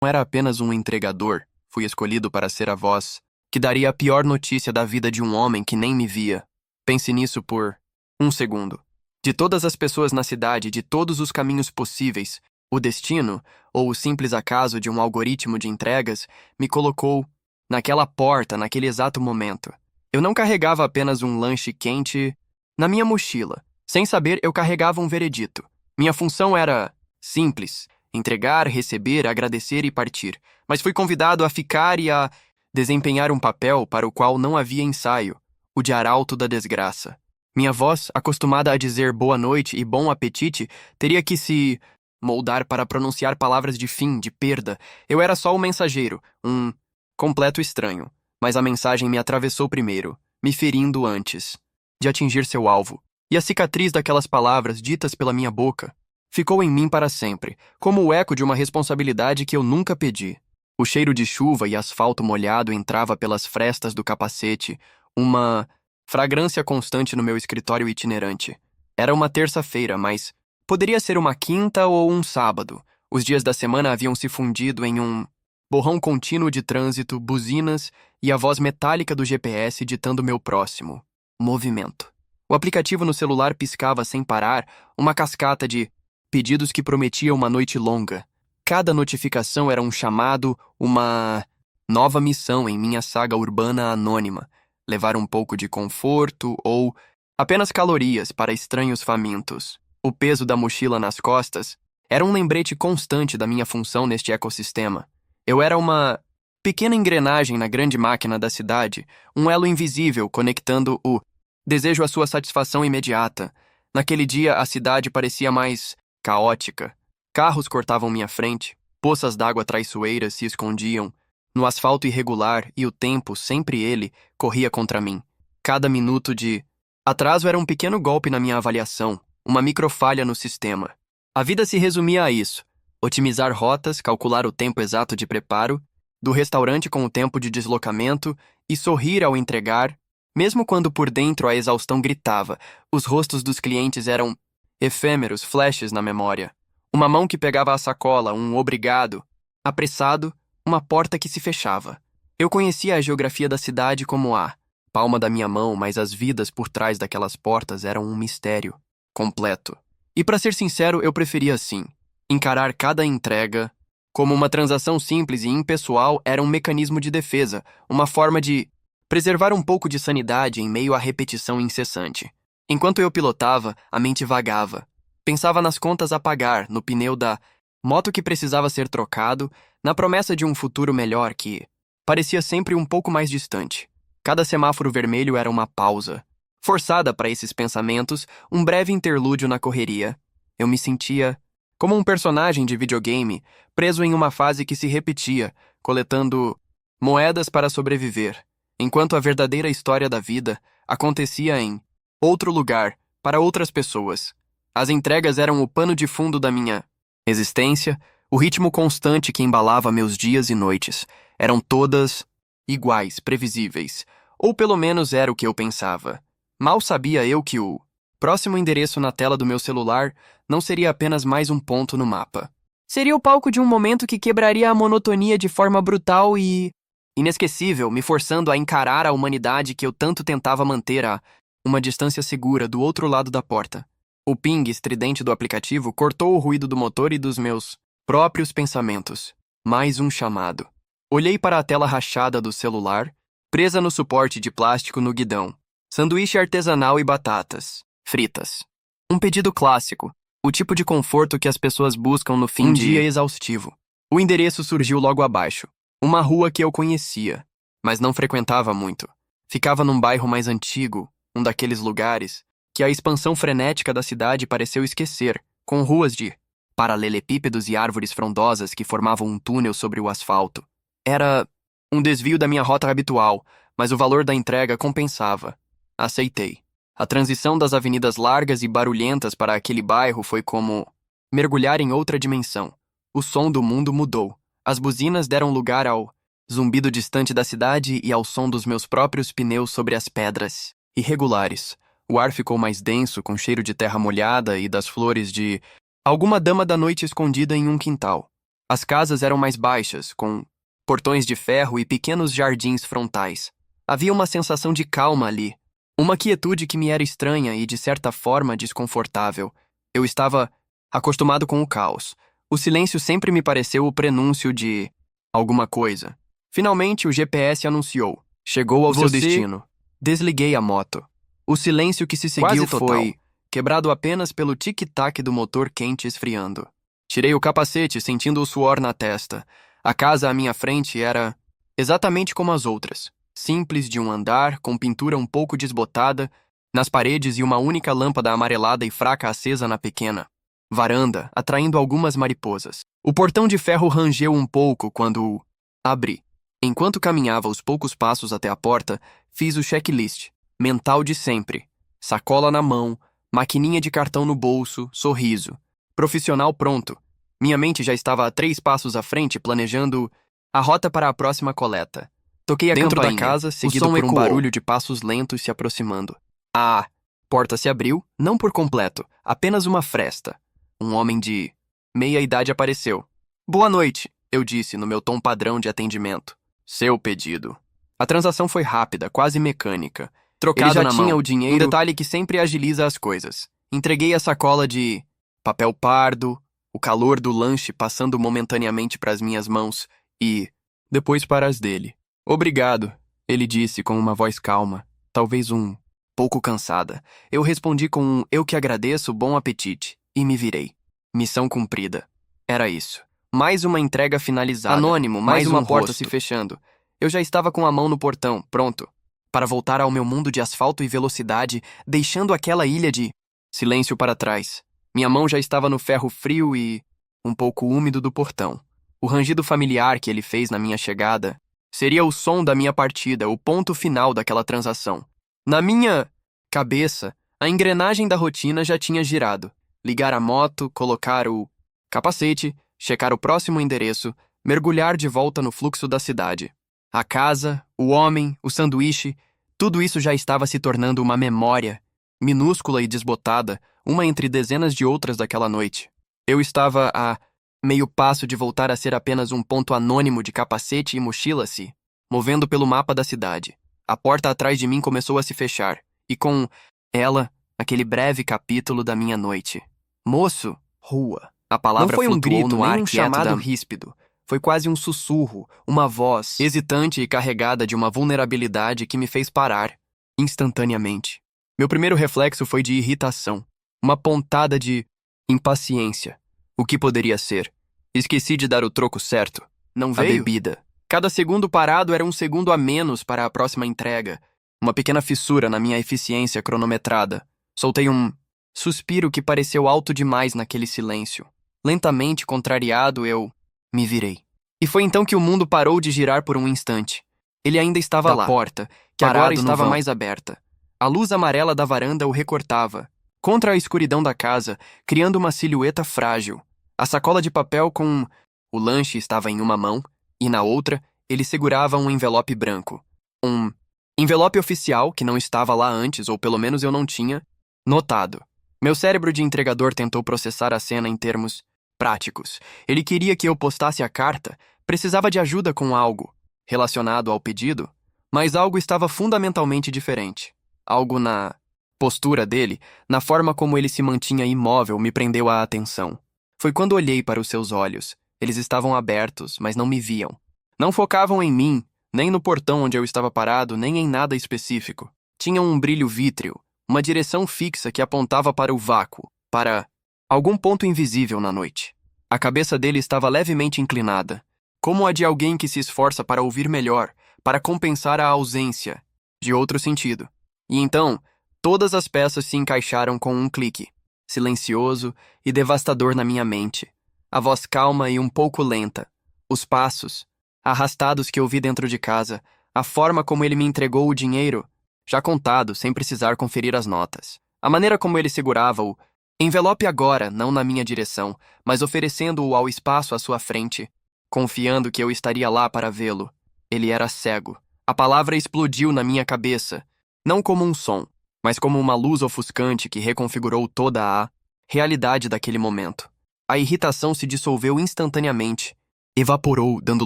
não era apenas um entregador, fui escolhido para ser a voz que daria a pior notícia da vida de um homem que nem me via. Pense nisso por um segundo. De todas as pessoas na cidade, de todos os caminhos possíveis, o destino, ou o simples acaso de um algoritmo de entregas, me colocou naquela porta, naquele exato momento. Eu não carregava apenas um lanche quente na minha mochila. Sem saber, eu carregava um veredito. Minha função era simples: entregar, receber, agradecer e partir. Mas fui convidado a ficar e a desempenhar um papel para o qual não havia ensaio: o de arauto da desgraça. Minha voz, acostumada a dizer boa noite e bom apetite, teria que se moldar para pronunciar palavras de fim, de perda. Eu era só o mensageiro, um completo estranho. Mas a mensagem me atravessou primeiro, me ferindo antes de atingir seu alvo. E a cicatriz daquelas palavras ditas pela minha boca ficou em mim para sempre, como o eco de uma responsabilidade que eu nunca pedi. O cheiro de chuva e asfalto molhado entrava pelas frestas do capacete, uma fragrância constante no meu escritório itinerante. Era uma terça-feira, mas poderia ser uma quinta ou um sábado. Os dias da semana haviam se fundido em um borrão contínuo de trânsito, buzinas e a voz metálica do GPS ditando meu próximo movimento. O aplicativo no celular piscava sem parar, uma cascata de pedidos que prometia uma noite longa. Cada notificação era um chamado, uma nova missão em minha saga urbana anônima: levar um pouco de conforto ou apenas calorias para estranhos famintos. O peso da mochila nas costas era um lembrete constante da minha função neste ecossistema. Eu era uma pequena engrenagem na grande máquina da cidade, um elo invisível conectando o desejo à sua satisfação imediata. Naquele dia, a cidade parecia mais caótica. Carros cortavam minha frente, poças d'água traiçoeiras se escondiam no asfalto irregular e o tempo, sempre ele, corria contra mim. Cada minuto de atraso era um pequeno golpe na minha avaliação, uma microfalha no sistema. A vida se resumia a isso: otimizar rotas, calcular o tempo exato de preparo do restaurante com o tempo de deslocamento e sorrir ao entregar, mesmo quando por dentro a exaustão gritava. Os rostos dos clientes eram efêmeros, flashes na memória. Uma mão que pegava a sacola, um obrigado, apressado, uma porta que se fechava. Eu conhecia a geografia da cidade como a palma da minha mão, mas as vidas por trás daquelas portas eram um mistério completo. E para ser sincero, eu preferia assim. Encarar cada entrega como uma transação simples e impessoal era um mecanismo de defesa, uma forma de preservar um pouco de sanidade em meio à repetição incessante. Enquanto eu pilotava, a mente vagava. Pensava nas contas a pagar, no pneu da moto que precisava ser trocado, na promessa de um futuro melhor que parecia sempre um pouco mais distante. Cada semáforo vermelho era uma pausa. Forçada para esses pensamentos, um breve interlúdio na correria. Eu me sentia como um personagem de videogame, preso em uma fase que se repetia, coletando moedas para sobreviver, enquanto a verdadeira história da vida acontecia em outro lugar, para outras pessoas. As entregas eram o pano de fundo da minha existência, o ritmo constante que embalava meus dias e noites. Eram todas iguais, previsíveis, ou pelo menos era o que eu pensava. Mal sabia eu que o próximo endereço na tela do meu celular não seria apenas mais um ponto no mapa. Seria o palco de um momento que quebraria a monotonia de forma brutal e inesquecível, me forçando a encarar a humanidade que eu tanto tentava manter a uma distância segura do outro lado da porta. O ping estridente do aplicativo cortou o ruído do motor e dos meus próprios pensamentos. Mais um chamado. Olhei para a tela rachada do celular, presa no suporte de plástico no guidão. Sanduíche artesanal e batatas fritas. Um pedido clássico, o tipo de conforto que as pessoas buscam no fim de um dia exaustivo. O endereço surgiu logo abaixo. Uma rua que eu conhecia, mas não frequentava muito. Ficava num bairro mais antigo, um daqueles lugares que a expansão frenética da cidade pareceu esquecer, com ruas de paralelepípedos e árvores frondosas que formavam um túnel sobre o asfalto. Era um desvio da minha rota habitual, mas o valor da entrega compensava. Aceitei. A transição das avenidas largas e barulhentas para aquele bairro foi como mergulhar em outra dimensão. O som do mundo mudou. As buzinas deram lugar ao zumbido distante da cidade e ao som dos meus próprios pneus sobre as pedras irregulares. O ar ficou mais denso, com cheiro de terra molhada e das flores de alguma dama da noite escondida em um quintal. As casas eram mais baixas, com portões de ferro e pequenos jardins frontais. Havia uma sensação de calma ali, uma quietude que me era estranha e, de certa forma, desconfortável. Eu estava acostumado com o caos. O silêncio sempre me pareceu o prenúncio de alguma coisa. Finalmente, o GPS anunciou. Chegou ao seu destino. Desliguei a moto. O silêncio que se seguiu foi quebrado apenas pelo tic-tac do motor quente esfriando. Tirei o capacete, sentindo o suor na testa. A casa à minha frente era exatamente como as outras. Simples, de um andar, com pintura um pouco desbotada nas paredes e uma única lâmpada amarelada e fraca acesa na pequena varanda, atraindo algumas mariposas. O portão de ferro rangeu um pouco quando abri. Enquanto caminhava os poucos passos até a porta, fiz o checklist mental de sempre. Sacola na mão, maquininha de cartão no bolso, sorriso. Profissional pronto. Minha mente já estava a 3 passos à frente, planejando a rota para a próxima coleta. Toquei a Dentro campainha, da casa, seguido o som por um ecoou. barulho De passos lentos se aproximando. A porta se abriu, não por completo, apenas uma fresta. Um homem de meia idade apareceu. Boa noite, eu disse no meu tom padrão de atendimento. Seu pedido. A transação foi rápida, quase mecânica. Trocado Ele já na tinha mão, o dinheiro. um detalhe que sempre agiliza as coisas. Entreguei a sacola de papel pardo, o calor do lanche passando momentaneamente para as minhas mãos e depois para as dele. Obrigado, ele disse com uma voz calma, talvez um pouco cansada. Eu respondi com um eu que agradeço, bom apetite, e me virei. Missão cumprida. Era isso. Mais uma entrega finalizada. Anônimo, mais uma porta se fechando. Eu já estava com a mão no portão, pronto, para voltar ao meu mundo de asfalto e velocidade, deixando aquela ilha de silêncio para trás. Minha mão já estava no ferro frio e um pouco úmido do portão. O rangido familiar que ele fez na minha chegada seria o som da minha partida, o ponto final daquela transação. Na minha cabeça, a engrenagem da rotina já tinha girado. Ligar a moto, colocar o capacete, checar o próximo endereço, mergulhar de volta no fluxo da cidade. A casa, o homem, o sanduíche, tudo isso já estava se tornando uma memória, minúscula e desbotada, uma entre dezenas de outras daquela noite. Eu estava a meio passo de voltar a ser apenas um ponto anônimo de capacete e mochila-se, movendo pelo mapa da cidade. A porta atrás de mim começou a se fechar, e com ela, aquele breve capítulo da minha noite. Moço, rua. A palavra Não foi um flutuou grito, no ar nem um quieto chamado ríspido. Foi quase um sussurro, uma voz hesitante e carregada de uma vulnerabilidade que me fez parar, instantaneamente. Meu primeiro reflexo foi de irritação, uma pontada de impaciência. O que poderia ser? Esqueci de dar o troco certo. Não veio? A bebida. Cada segundo parado era um segundo a menos para a próxima entrega. Uma pequena fissura na minha eficiência cronometrada. Soltei um suspiro que pareceu alto demais naquele silêncio. Lentamente, contrariado, eu me virei. E foi então que o mundo parou de girar por um instante. Ele ainda estava lá. A porta, que agora estava mais aberta. A luz amarela da varanda o recortava, contra a escuridão da casa, criando uma silhueta frágil. A sacola de papel com o lanche estava em uma mão, e na outra, ele segurava um envelope branco. Um envelope oficial que não estava lá antes, ou pelo menos eu não tinha notado. Meu cérebro de entregador tentou processar a cena em termos práticos. Ele queria que eu postasse a carta, precisava de ajuda com algo relacionado ao pedido, mas algo estava fundamentalmente diferente. Algo na postura dele, na forma como ele se mantinha imóvel, me prendeu a atenção. Foi quando olhei para os seus olhos. Eles estavam abertos, mas não me viam. Não focavam em mim, nem no portão onde eu estava parado, nem em nada específico. Tinham um brilho vítreo, uma direção fixa que apontava para o vácuo, para algum ponto invisível na noite. A cabeça dele estava levemente inclinada, como a de alguém que se esforça para ouvir melhor, para compensar a ausência de outro sentido. E então, todas as peças se encaixaram com um clique, silencioso e devastador na minha mente. A voz calma e um pouco lenta, os passos arrastados que ouvi dentro de casa, a forma como ele me entregou o dinheiro, já contado, sem precisar conferir as notas. A maneira como ele segurava o envelope agora, não na minha direção, mas oferecendo-o ao espaço à sua frente, confiando que eu estaria lá para vê-lo. Ele era cego. A palavra explodiu na minha cabeça, não como um som, mas como uma luz ofuscante que reconfigurou toda a realidade daquele momento. A irritação se dissolveu instantaneamente. Evaporou, dando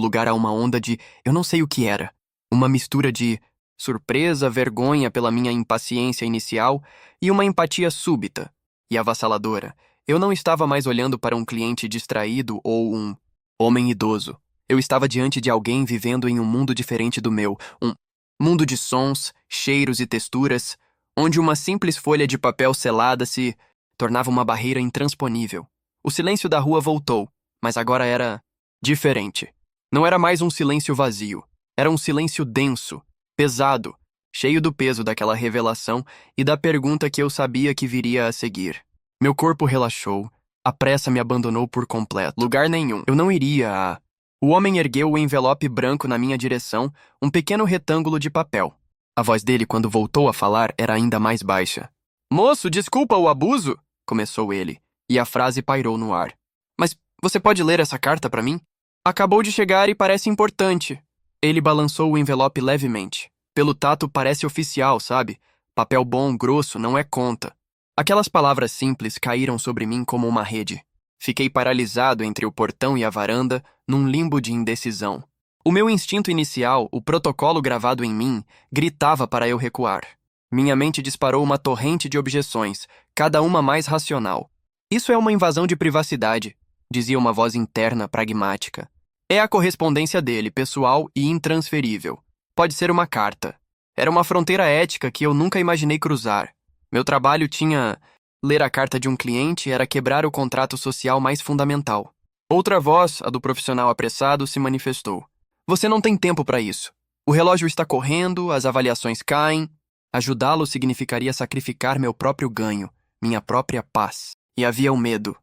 lugar a uma onda de eu não sei o que era. Uma mistura de surpresa, vergonha pela minha impaciência inicial e uma empatia súbita e avassaladora. Eu não estava mais olhando para um cliente distraído ou um homem idoso. Eu estava diante de alguém vivendo em um mundo diferente do meu, um mundo de sons, cheiros e texturas, onde uma simples folha de papel selada se tornava uma barreira intransponível. O silêncio da rua voltou, mas agora era diferente. Não era mais um silêncio vazio. Era um silêncio denso, pesado, cheio do peso daquela revelação e da pergunta que eu sabia que viria a seguir. Meu corpo relaxou. A pressa me abandonou por completo. Lugar nenhum. Eu não iria a... O homem ergueu o envelope branco na minha direção, um pequeno retângulo de papel. A voz dele, quando voltou a falar, era ainda mais baixa. "Moço, desculpa o abuso", começou ele, e a frase pairou no ar. "Mas você pode ler essa carta para mim? Acabou de chegar e parece importante." Ele balançou o envelope levemente. Pelo tato parece oficial, sabe? Papel bom, grosso, não é conta. Aquelas palavras simples caíram sobre mim como uma rede. Fiquei paralisado entre o portão e a varanda, num limbo de indecisão. O meu instinto inicial, o protocolo gravado em mim, gritava para eu recuar. Minha mente disparou uma torrente de objeções, cada uma mais racional. "Isso é uma invasão de privacidade", dizia uma voz interna pragmática. "É a correspondência dele, pessoal e intransferível. Pode ser uma carta. Era uma fronteira ética que eu nunca imaginei cruzar. Meu trabalho tinha... Ler a carta de um cliente era quebrar o contrato social mais fundamental." Outra voz, a do profissional apressado, se manifestou. "Você não tem tempo para isso. O relógio está correndo, as avaliações caem. Ajudá-lo significaria sacrificar meu próprio ganho, minha própria paz." E havia um medo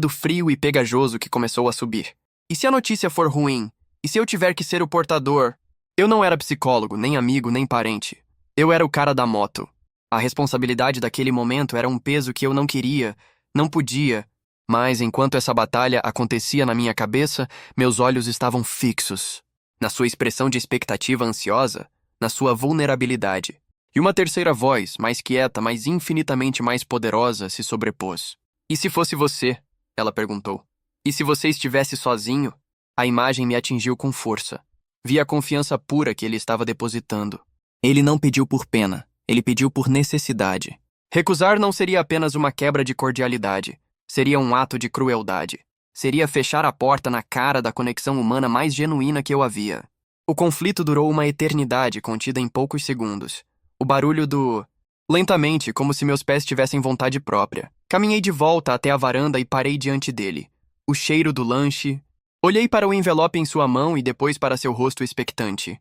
frio e pegajoso que começou a subir. E se a notícia for ruim? E se eu tiver que ser o portador? Eu não era psicólogo, nem amigo, nem parente. Eu era o cara da moto. A responsabilidade daquele momento era um peso que eu não queria, não podia, mas enquanto essa batalha acontecia na minha cabeça, meus olhos estavam fixos, na sua expressão de expectativa ansiosa, na sua vulnerabilidade. E uma terceira voz, mais quieta, mas infinitamente mais poderosa, se sobrepôs. "E se fosse você?" ela perguntou. "E se você estivesse sozinho?" A imagem me atingiu com força. Vi a confiança pura que ele estava depositando. Ele não pediu por pena. Ele pediu por necessidade. Recusar não seria apenas uma quebra de cordialidade. Seria um ato de crueldade. Seria fechar a porta na cara da conexão humana mais genuína que eu havia. O conflito durou uma eternidade contida em poucos segundos. O barulho do... Lentamente, como se meus pés tivessem vontade própria. Caminhei de volta até a varanda e parei diante dele. O cheiro do lanche... Olhei para o envelope em sua mão e depois para seu rosto expectante.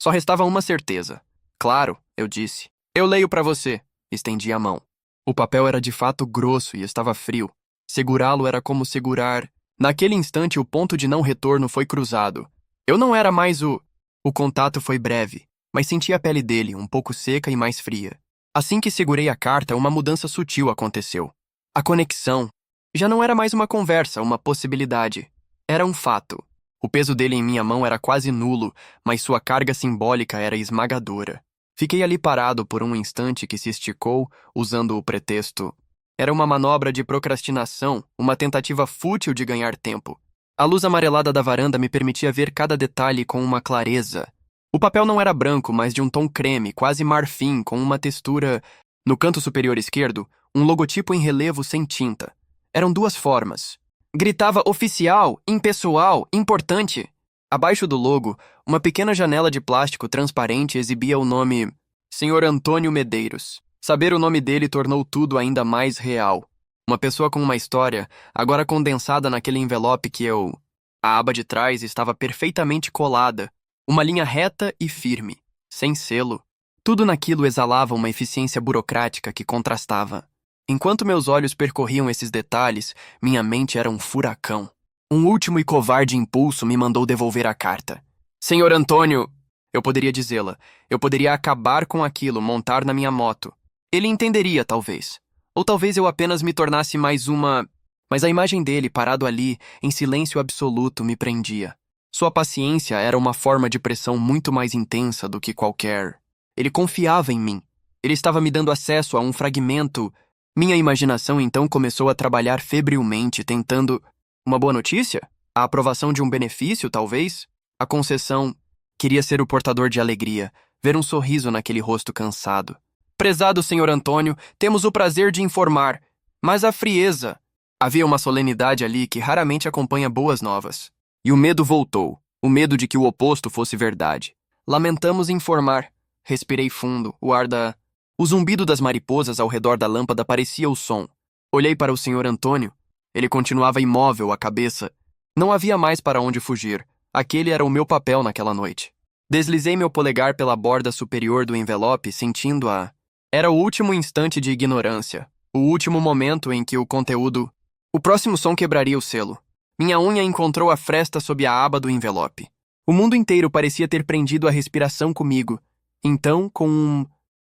Só restava uma certeza. "Claro", eu disse. "Eu leio para você." Estendi a mão. O papel era de fato grosso e estava frio. Segurá-lo era como segurar... Naquele instante, o ponto de não retorno foi cruzado. Eu não era mais o... O contato foi breve, mas senti a pele dele, um pouco seca e mais fria. Assim que segurei a carta, uma mudança sutil aconteceu. A conexão. Já não era mais uma conversa, uma possibilidade. Era um fato. O peso dele em minha mão era quase nulo, mas sua carga simbólica era esmagadora. Fiquei ali parado por um instante que se esticou, usando o pretexto. Era uma manobra de procrastinação, uma tentativa fútil de ganhar tempo. A luz amarelada da varanda me permitia ver cada detalhe com uma clareza. O papel não era branco, mas de um tom creme, quase marfim, com uma textura... No canto superior esquerdo, um logotipo em relevo sem tinta. Eram duas formas. Gritava oficial, impessoal, importante. Abaixo do logo, uma pequena janela de plástico transparente exibia o nome Sr. Antônio Medeiros. Saber o nome dele tornou tudo ainda mais real. Uma pessoa com uma história, agora condensada naquele envelope que eu... A aba de trás estava perfeitamente colada, uma linha reta e firme, sem selo. Tudo naquilo exalava uma eficiência burocrática que contrastava. Enquanto meus olhos percorriam esses detalhes, minha mente era um furacão. Um último e covarde impulso me mandou devolver a carta. "Senhor Antônio..." Eu poderia dizê-la. Eu poderia acabar com aquilo, montar na minha moto. Ele entenderia, talvez. Ou talvez eu apenas me tornasse mais uma... Mas a imagem dele, parado ali, em silêncio absoluto, me prendia. Sua paciência era uma forma de pressão muito mais intensa do que qualquer... Ele confiava em mim. Ele estava me dando acesso a um fragmento Minha imaginação então começou a trabalhar febrilmente, tentando uma boa notícia? A aprovação de um benefício, talvez? A concessão. Queria ser o portador de alegria, ver um sorriso naquele rosto cansado. Prezado senhor Antônio, temos o prazer de informar. Mas a frieza. Havia uma solenidade ali que raramente acompanha boas novas. E o medo voltou, o medo de que o oposto fosse verdade. Lamentamos informar. Respirei fundo, o zumbido das mariposas ao redor da lâmpada parecia o som. Olhei para o senhor Antônio. Ele continuava imóvel, a cabeça. Não havia mais para onde fugir. Aquele era o meu papel naquela noite. Deslizei meu polegar pela borda superior do envelope, sentindo-a. Era o último instante de ignorância. O último momento em que o conteúdo... O próximo som quebraria o selo. Minha unha encontrou a fresta sob a aba do envelope. O mundo inteiro parecia ter prendido a respiração comigo. Então,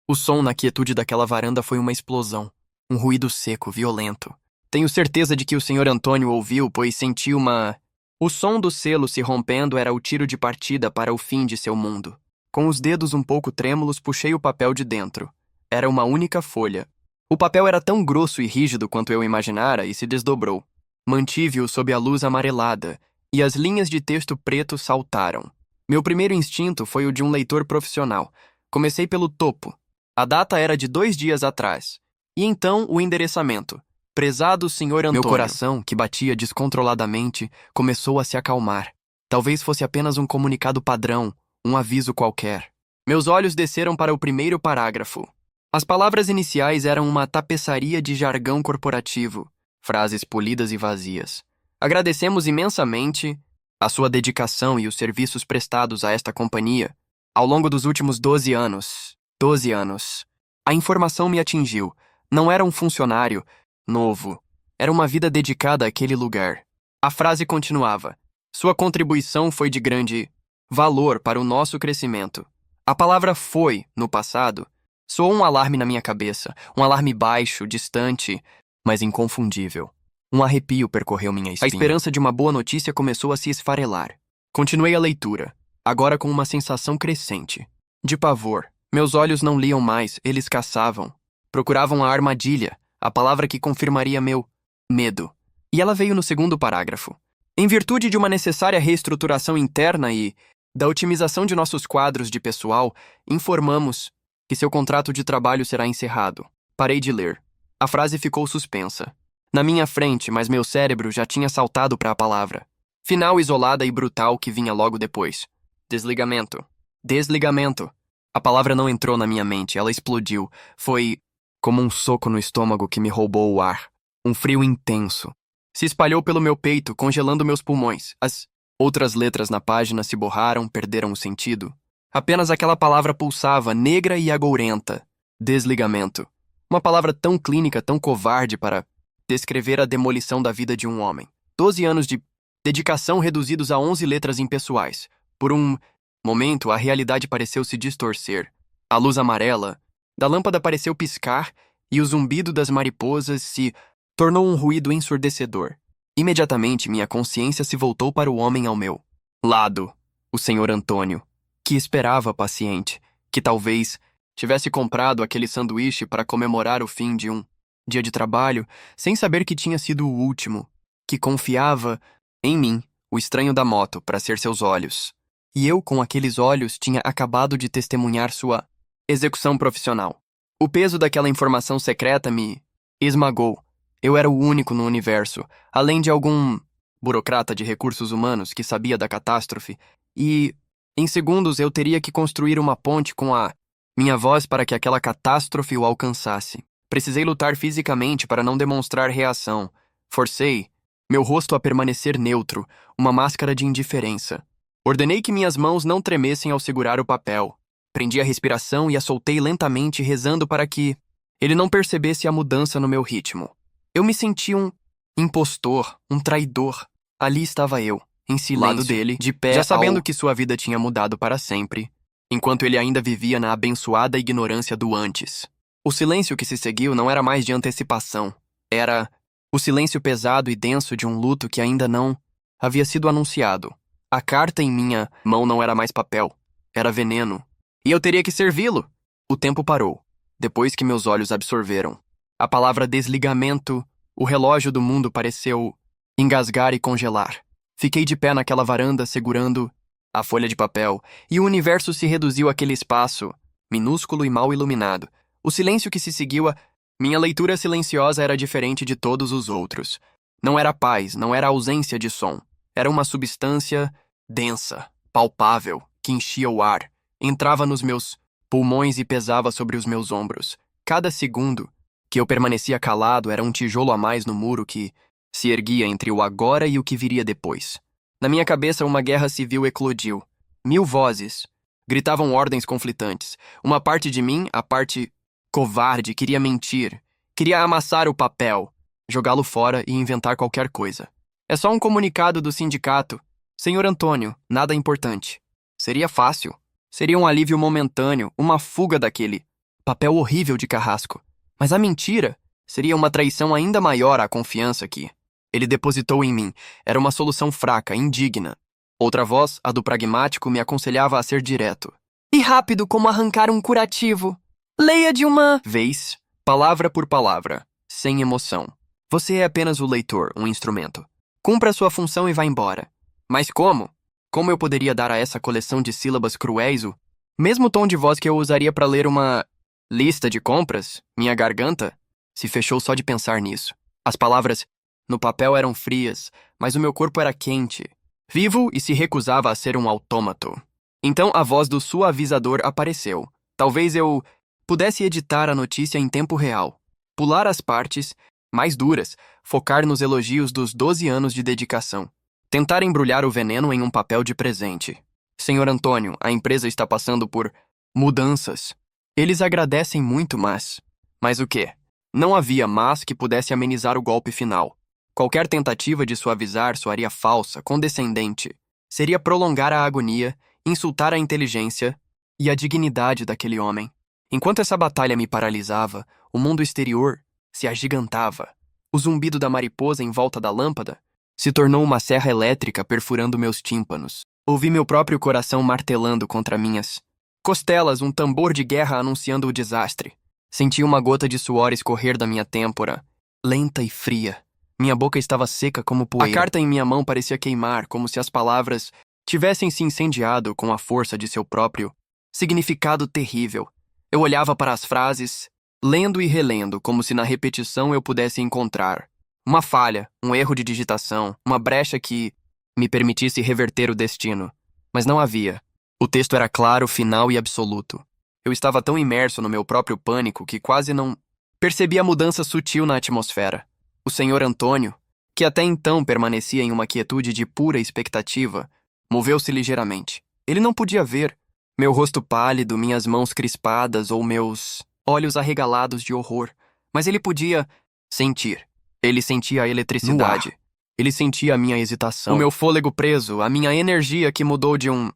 O som na quietude daquela varanda foi uma explosão. Um ruído seco, violento. Tenho certeza de que o senhor Antônio ouviu, pois senti uma... O som do selo se rompendo era o tiro de partida para o fim de seu mundo. Com os dedos um pouco trêmulos, puxei o papel de dentro. Era uma única folha. O papel era tão grosso e rígido quanto eu imaginara e se desdobrou. Mantive-o sob a luz amarelada, e as linhas de texto preto saltaram. Meu primeiro instinto foi o de um leitor profissional. Comecei pelo topo. A data era de 2 dias atrás. E então o endereçamento. Prezado senhor Antônio. Meu coração, que batia descontroladamente, começou a se acalmar. Talvez fosse apenas um comunicado padrão, um aviso qualquer. Meus olhos desceram para o primeiro parágrafo. As palavras iniciais eram uma tapeçaria de jargão corporativo, frases polidas e vazias. Agradecemos imensamente a sua dedicação e os serviços prestados a esta companhia ao longo dos últimos 12 anos. 12 anos. A informação me atingiu. Não era um funcionário novo. Era uma vida dedicada àquele lugar. A frase continuava. Sua contribuição foi de grande valor para o nosso crescimento. A palavra foi, no passado, soou um alarme na minha cabeça. Um alarme baixo, distante, mas inconfundível. Um arrepio percorreu minha espinha. A esperança de uma boa notícia começou a se esfarelar. Continuei a leitura, agora com uma sensação crescente. De pavor. Meus olhos não liam mais, eles caçavam. Procuravam a armadilha, a palavra que confirmaria meu medo. E ela veio no segundo parágrafo. Em virtude de uma necessária reestruturação interna e da otimização de nossos quadros de pessoal, informamos que seu contrato de trabalho será encerrado. Parei de ler. A frase ficou suspensa. Na minha frente, mas meu cérebro já tinha saltado para a palavra. Final isolada e brutal que vinha logo depois. Desligamento. Desligamento. A palavra não entrou na minha mente, ela explodiu. Foi como um soco no estômago que me roubou o ar. Um frio intenso. Se espalhou pelo meu peito, congelando meus pulmões. As outras letras na página se borraram, perderam o sentido. Apenas aquela palavra pulsava, negra e agourenta. Desligamento. Uma palavra tão clínica, tão covarde para descrever a demolição da vida de um homem. 12 anos de dedicação reduzidos a 11 letras impessoais. Por um momento, a realidade pareceu se distorcer. A luz amarela da lâmpada pareceu piscar e o zumbido das mariposas se tornou um ruído ensurdecedor. Imediatamente, minha consciência se voltou para o homem ao meu lado, o senhor Antônio, que esperava paciente, que talvez tivesse comprado aquele sanduíche para comemorar o fim de um dia de trabalho, sem saber que tinha sido o último, que confiava em mim, o estranho da moto, para ser seus olhos. E eu, com aqueles olhos, tinha acabado de testemunhar sua execução profissional. O peso daquela informação secreta me esmagou. Eu era o único no universo, além de algum burocrata de recursos humanos que sabia da catástrofe, e, em segundos, eu teria que construir uma ponte com a minha voz para que aquela catástrofe o alcançasse. Precisei lutar fisicamente para não demonstrar reação. Forcei meu rosto a permanecer neutro, uma máscara de indiferença. Ordenei que minhas mãos não tremessem ao segurar o papel. Prendi a respiração e a soltei lentamente, rezando para que ele não percebesse a mudança no meu ritmo. Eu me senti um impostor, um traidor. Ali estava eu, em silêncio, lado dele, de pé, já sabendo que sua vida tinha mudado para sempre, enquanto ele ainda vivia na abençoada ignorância do antes. O silêncio que se seguiu não era mais de antecipação. Era o silêncio pesado e denso de um luto que ainda não havia sido anunciado. A carta em minha mão não era mais papel. Era veneno. E eu teria que servi-lo. O tempo parou, depois que meus olhos absorveram A palavra desligamento, o relógio do mundo pareceu engasgar e congelar. Fiquei de pé naquela varanda segurando a folha de papel, e o universo se reduziu àquele espaço, minúsculo e mal iluminado. O silêncio que se seguiu a minha leitura silenciosa era diferente de todos os outros. Não era paz, não era ausência de som. Era uma substância densa, palpável, que enchia o ar, entrava nos meus pulmões e pesava sobre os meus ombros. Cada segundo que eu permanecia calado era um tijolo a mais no muro que se erguia entre o agora e o que viria depois. Na minha cabeça, uma guerra civil eclodiu. 1000 vozes gritavam ordens conflitantes. Uma parte de mim, a parte covarde, queria mentir, queria amassar o papel, jogá-lo fora e inventar qualquer coisa. É só um comunicado do sindicato. Senhor Antônio, nada importante. Seria fácil. Seria um alívio momentâneo, uma fuga daquele papel horrível de Carrasco. Mas a mentira seria uma traição ainda maior à confiança que ele depositou em mim. Era uma solução fraca, indigna. Outra voz, a do pragmático, me aconselhava a ser direto. E rápido como arrancar um curativo. Leia de uma vez, palavra por palavra, sem emoção. Você é apenas o leitor, um instrumento. Cumpra sua função e vá embora. Mas como? Como eu poderia dar a essa coleção de sílabas cruéis o mesmo tom de voz que eu usaria para ler uma lista de compras? Minha garganta se fechou só de pensar nisso. As palavras no papel eram frias, mas o meu corpo era quente, vivo e se recusava a ser um autômato. Então a voz do suavizador apareceu. Talvez eu pudesse editar a notícia em tempo real, pular as partes mais duras, focar nos elogios dos 12 anos de dedicação, tentar embrulhar o veneno em um papel de presente. Senhor Antônio, a empresa está passando por mudanças. Eles agradecem muito, mas... Mas o quê? Não havia mas que pudesse amenizar o golpe final. Qualquer tentativa de suavizar soaria falsa, condescendente. Seria prolongar a agonia, insultar a inteligência e a dignidade daquele homem. Enquanto essa batalha me paralisava, o mundo exterior se agigantava. O zumbido da mariposa em volta da lâmpada se tornou uma serra elétrica perfurando meus tímpanos. Ouvi meu próprio coração martelando contra minhas costelas, um tambor de guerra anunciando o desastre. Senti uma gota de suor escorrer da minha têmpora, lenta e fria. Minha boca estava seca como poeira. A carta em minha mão parecia queimar, como se as palavras tivessem se incendiado com a força de seu próprio significado terrível. Eu olhava para as frases, lendo e relendo, como se na repetição eu pudesse encontrar uma falha, um erro de digitação, uma brecha que me permitisse reverter o destino. Mas não havia. O texto era claro, final e absoluto. Eu estava tão imerso no meu próprio pânico que quase não percebi a mudança sutil na atmosfera. O senhor Antônio, que até então permanecia em uma quietude de pura expectativa, moveu-se ligeiramente. Ele não podia ver meu rosto pálido, minhas mãos crispadas ou meus olhos arregalados de horror, mas ele podia sentir. Ele sentia a eletricidade. Ele sentia a minha hesitação, o meu fôlego preso, a minha energia que mudou de um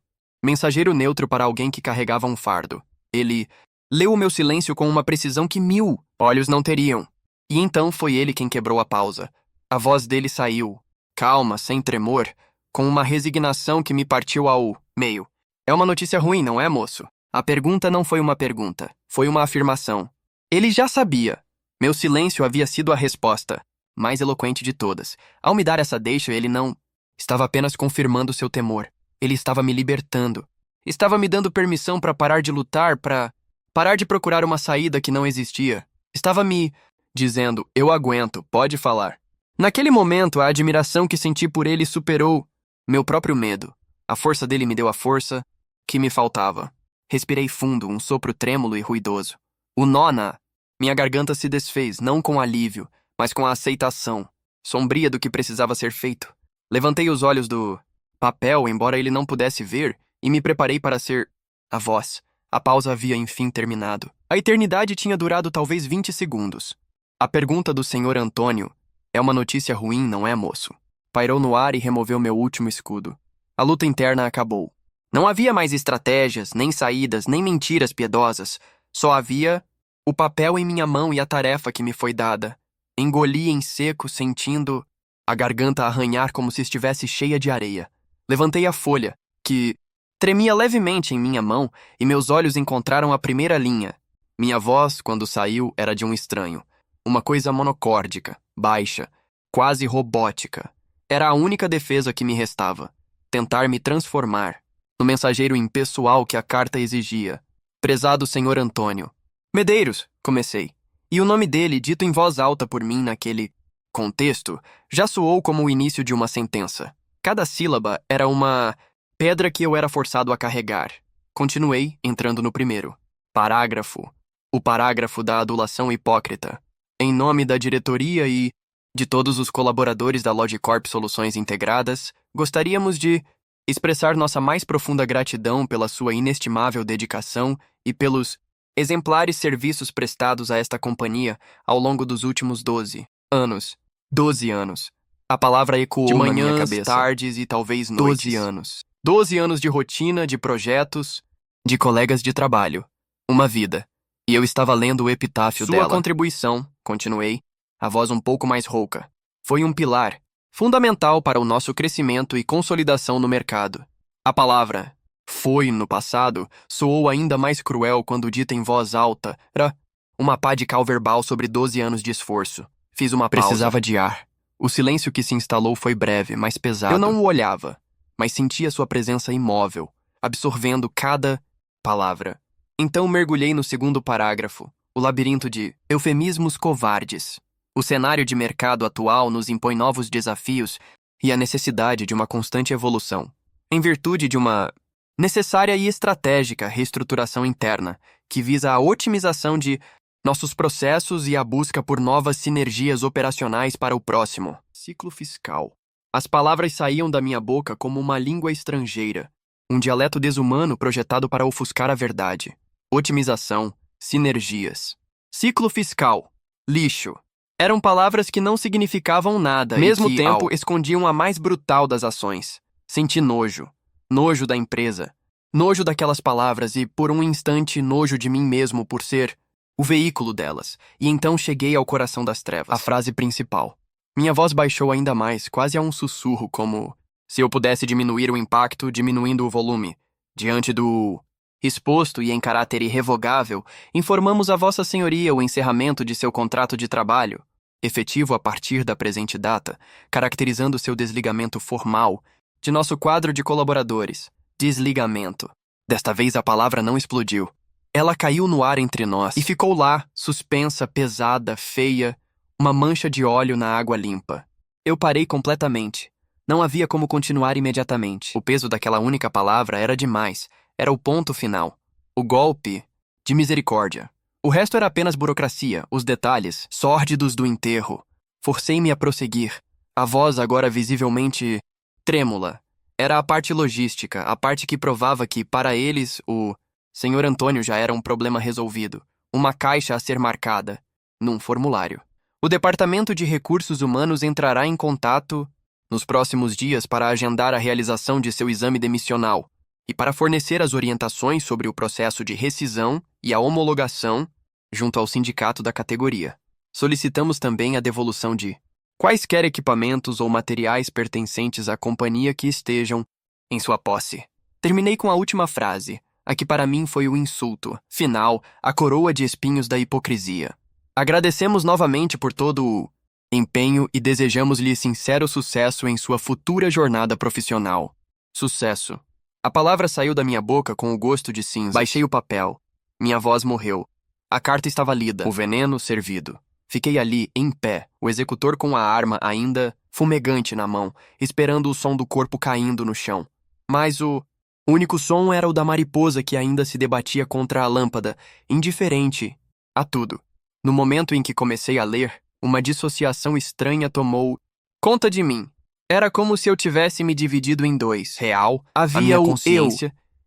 mensageiro neutro para alguém que carregava um fardo. Ele leu o meu silêncio com uma precisão que 1000 olhos não teriam. E então foi ele quem quebrou a pausa. A voz dele saiu, calma, sem tremor, com uma resignação que me partiu ao meio. É uma notícia ruim, não é, moço? A pergunta não foi uma pergunta, foi uma afirmação. Ele já sabia. Meu silêncio havia sido a resposta, mais eloquente de todas. Ao me dar essa deixa, ele não estava apenas confirmando seu temor. Ele estava me libertando. Estava me dando permissão para parar de lutar, para parar de procurar uma saída que não existia. Estava me dizendo, eu aguento, pode falar. Naquele momento, a admiração que senti por ele superou meu próprio medo. A força dele me deu a força que me faltava. Respirei fundo, um sopro trêmulo e ruidoso. O nó na minha garganta se desfez, não com alívio, mas com a aceitação, sombria do que precisava ser feito. Levantei os olhos do papel, embora ele não pudesse ver, e me preparei para ser a voz. A pausa havia enfim terminado. A eternidade tinha durado talvez 20 segundos. A pergunta do senhor Antônio é uma notícia ruim, não é, moço? Pairou no ar e removeu meu último escudo. A luta interna acabou. Não havia mais estratégias, nem saídas, nem mentiras piedosas. Só havia o papel em minha mão e a tarefa que me foi dada. Engoli em seco, sentindo a garganta arranhar como se estivesse cheia de areia. Levantei a folha, que tremia levemente em minha mão, e meus olhos encontraram a primeira linha. Minha voz, quando saiu, era de um estranho. Uma coisa monocórdica, baixa, quase robótica. Era a única defesa que me restava. Tentar me transformar no mensageiro impessoal que a carta exigia. Prezado senhor Antônio. Medeiros, comecei. E o nome dele, dito em voz alta por mim naquele contexto, já soou como o início de uma sentença. Cada sílaba era uma pedra que eu era forçado a carregar. Continuei, entrando no primeiro. Parágrafo. O parágrafo da adulação hipócrita. Em nome da diretoria e de todos os colaboradores da Logicorp Soluções Integradas, gostaríamos de expressar nossa mais profunda gratidão pela sua inestimável dedicação e pelos exemplares serviços prestados a esta companhia ao longo dos últimos 12 anos. 12 anos. A palavra ecoou De na minha manhãs, cabeça. Tardes e talvez noites. 12 anos. 12 anos de rotina, de projetos, de colegas de trabalho. Uma vida. E eu estava lendo o epitáfio dela. Sua contribuição, continuei, a voz um pouco mais rouca, foi um pilar fundamental para o nosso crescimento e consolidação no mercado. A palavra foi, no passado, soou ainda mais cruel quando dita em voz alta. Era uma pá de cal verbal sobre 12 anos de esforço. Fiz uma pausa. Precisava de ar. O silêncio que se instalou foi breve, mas pesado. Eu não o olhava, mas sentia sua presença imóvel, absorvendo cada palavra. Então mergulhei no segundo parágrafo, o labirinto de eufemismos covardes. O cenário de mercado atual nos impõe novos desafios e a necessidade de uma constante evolução, em virtude de uma necessária e estratégica reestruturação interna, que visa a otimização de nossos processos e a busca por novas sinergias operacionais para o próximo ciclo fiscal. As palavras saíam da minha boca como uma língua estrangeira, um dialeto desumano projetado para ofuscar a verdade. Otimização, sinergias. Ciclo fiscal, lixo. Eram palavras que não significavam nada e mesmo tempo escondiam a mais brutal das ações. Senti nojo. Nojo da empresa. Nojo daquelas palavras e, por um instante, nojo de mim mesmo por ser o veículo delas. E então cheguei ao coração das trevas. A frase principal. Minha voz baixou ainda mais, quase a um sussurro, como se eu pudesse diminuir o impacto, diminuindo o volume. Diante do exposto e em caráter irrevogável, informamos a Vossa Senhoria o encerramento de seu contrato de trabalho, efetivo a partir da presente data, caracterizando seu desligamento formal de nosso quadro de colaboradores. Desligamento. Desta vez a palavra não explodiu. Ela caiu no ar entre nós e ficou lá, suspensa, pesada, feia, uma mancha de óleo na água limpa. Eu parei completamente. Não havia como continuar imediatamente. O peso daquela única palavra era demais. Era o ponto final. O golpe de misericórdia. O resto era apenas burocracia, os detalhes, sórdidos do enterro. Forcei-me a prosseguir. A voz, agora visivelmente trêmula, era a parte logística, a parte que provava que, para eles, o senhor Antônio já era um problema resolvido. Uma caixa a ser marcada, num formulário. O Departamento de Recursos Humanos entrará em contato nos próximos dias para agendar a realização de seu exame demissional e para fornecer as orientações sobre o processo de rescisão e a homologação junto ao sindicato da categoria. Solicitamos também a devolução de quaisquer equipamentos ou materiais pertencentes à companhia que estejam em sua posse. Terminei com a última frase, a que para mim foi o insulto final, a coroa de espinhos da hipocrisia. Agradecemos novamente por todo o empenho e desejamos-lhe sincero sucesso em sua futura jornada profissional. Sucesso. A palavra saiu da minha boca com o gosto de cinza. Baixei o papel. Minha voz morreu. A carta estava lida, o veneno servido. Fiquei ali, em pé, o executor com a arma ainda fumegante na mão, esperando o som do corpo caindo no chão. Mas o único som era o da mariposa que ainda se debatia contra a lâmpada, indiferente a tudo. No momento em que comecei a ler, uma dissociação estranha tomou conta de mim. Era como se eu tivesse me dividido em dois. Real, havia o eu,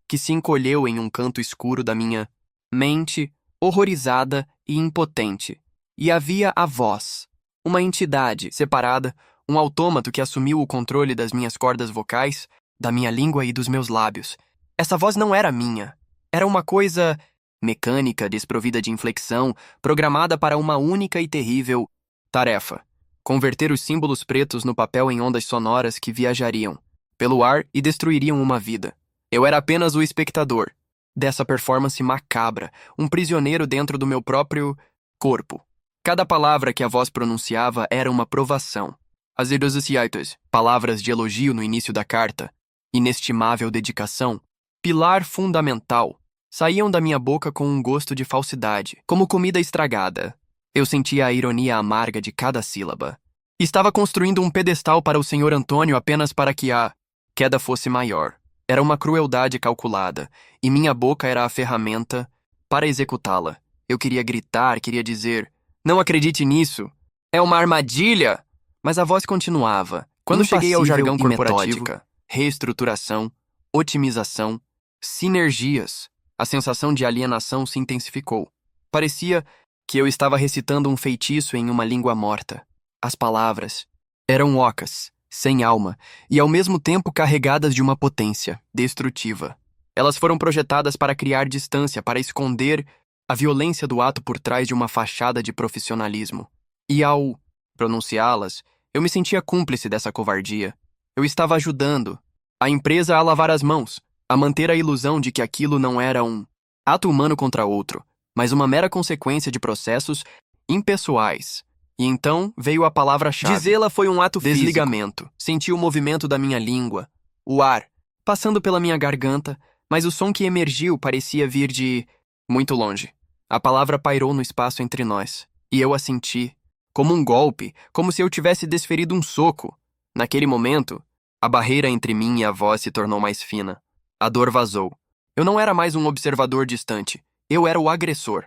que se encolheu em um canto escuro da minha mente, horrorizada e impotente. E havia a voz, uma entidade separada, um autômato que assumiu o controle das minhas cordas vocais, da minha língua e dos meus lábios. Essa voz não era minha. Era uma coisa mecânica, desprovida de inflexão, programada para uma única e terrível tarefa: converter os símbolos pretos no papel em ondas sonoras que viajariam pelo ar e destruiriam uma vida. Eu era apenas o espectador dessa performance macabra, um prisioneiro dentro do meu próprio corpo. Cada palavra que a voz pronunciava era uma provação. As erudições, palavras de elogio no início da carta, inestimável dedicação, pilar fundamental, saíam da minha boca com um gosto de falsidade, como comida estragada. Eu sentia a ironia amarga de cada sílaba. Estava construindo um pedestal para o Sr. Antônio apenas para que a queda fosse maior. Era uma crueldade calculada, e minha boca era a ferramenta para executá-la. Eu queria gritar, queria dizer: "Não acredite nisso! É uma armadilha!" Mas a voz continuava. Quando cheguei ao jargão corporativo, reestruturação, otimização, sinergias, a sensação de alienação se intensificou. Parecia que eu estava recitando um feitiço em uma língua morta. As palavras eram ocas, sem alma, e ao mesmo tempo carregadas de uma potência destrutiva. Elas foram projetadas para criar distância, para esconder a violência do ato por trás de uma fachada de profissionalismo. E ao pronunciá-las, eu me sentia cúmplice dessa covardia. Eu estava ajudando a empresa a lavar as mãos, a manter a ilusão de que aquilo não era um ato humano contra outro, mas uma mera consequência de processos impessoais. E então veio a palavra-chave. Dizê-la foi um ato físico. Desligamento. Senti o movimento da minha língua, o ar, passando pela minha garganta, mas o som que emergiu parecia vir de muito longe. A palavra pairou no espaço entre nós, e eu a senti, como um golpe, como se eu tivesse desferido um soco. Naquele momento, a barreira entre mim e a voz se tornou mais fina. A dor vazou. Eu não era mais um observador distante. Eu era o agressor.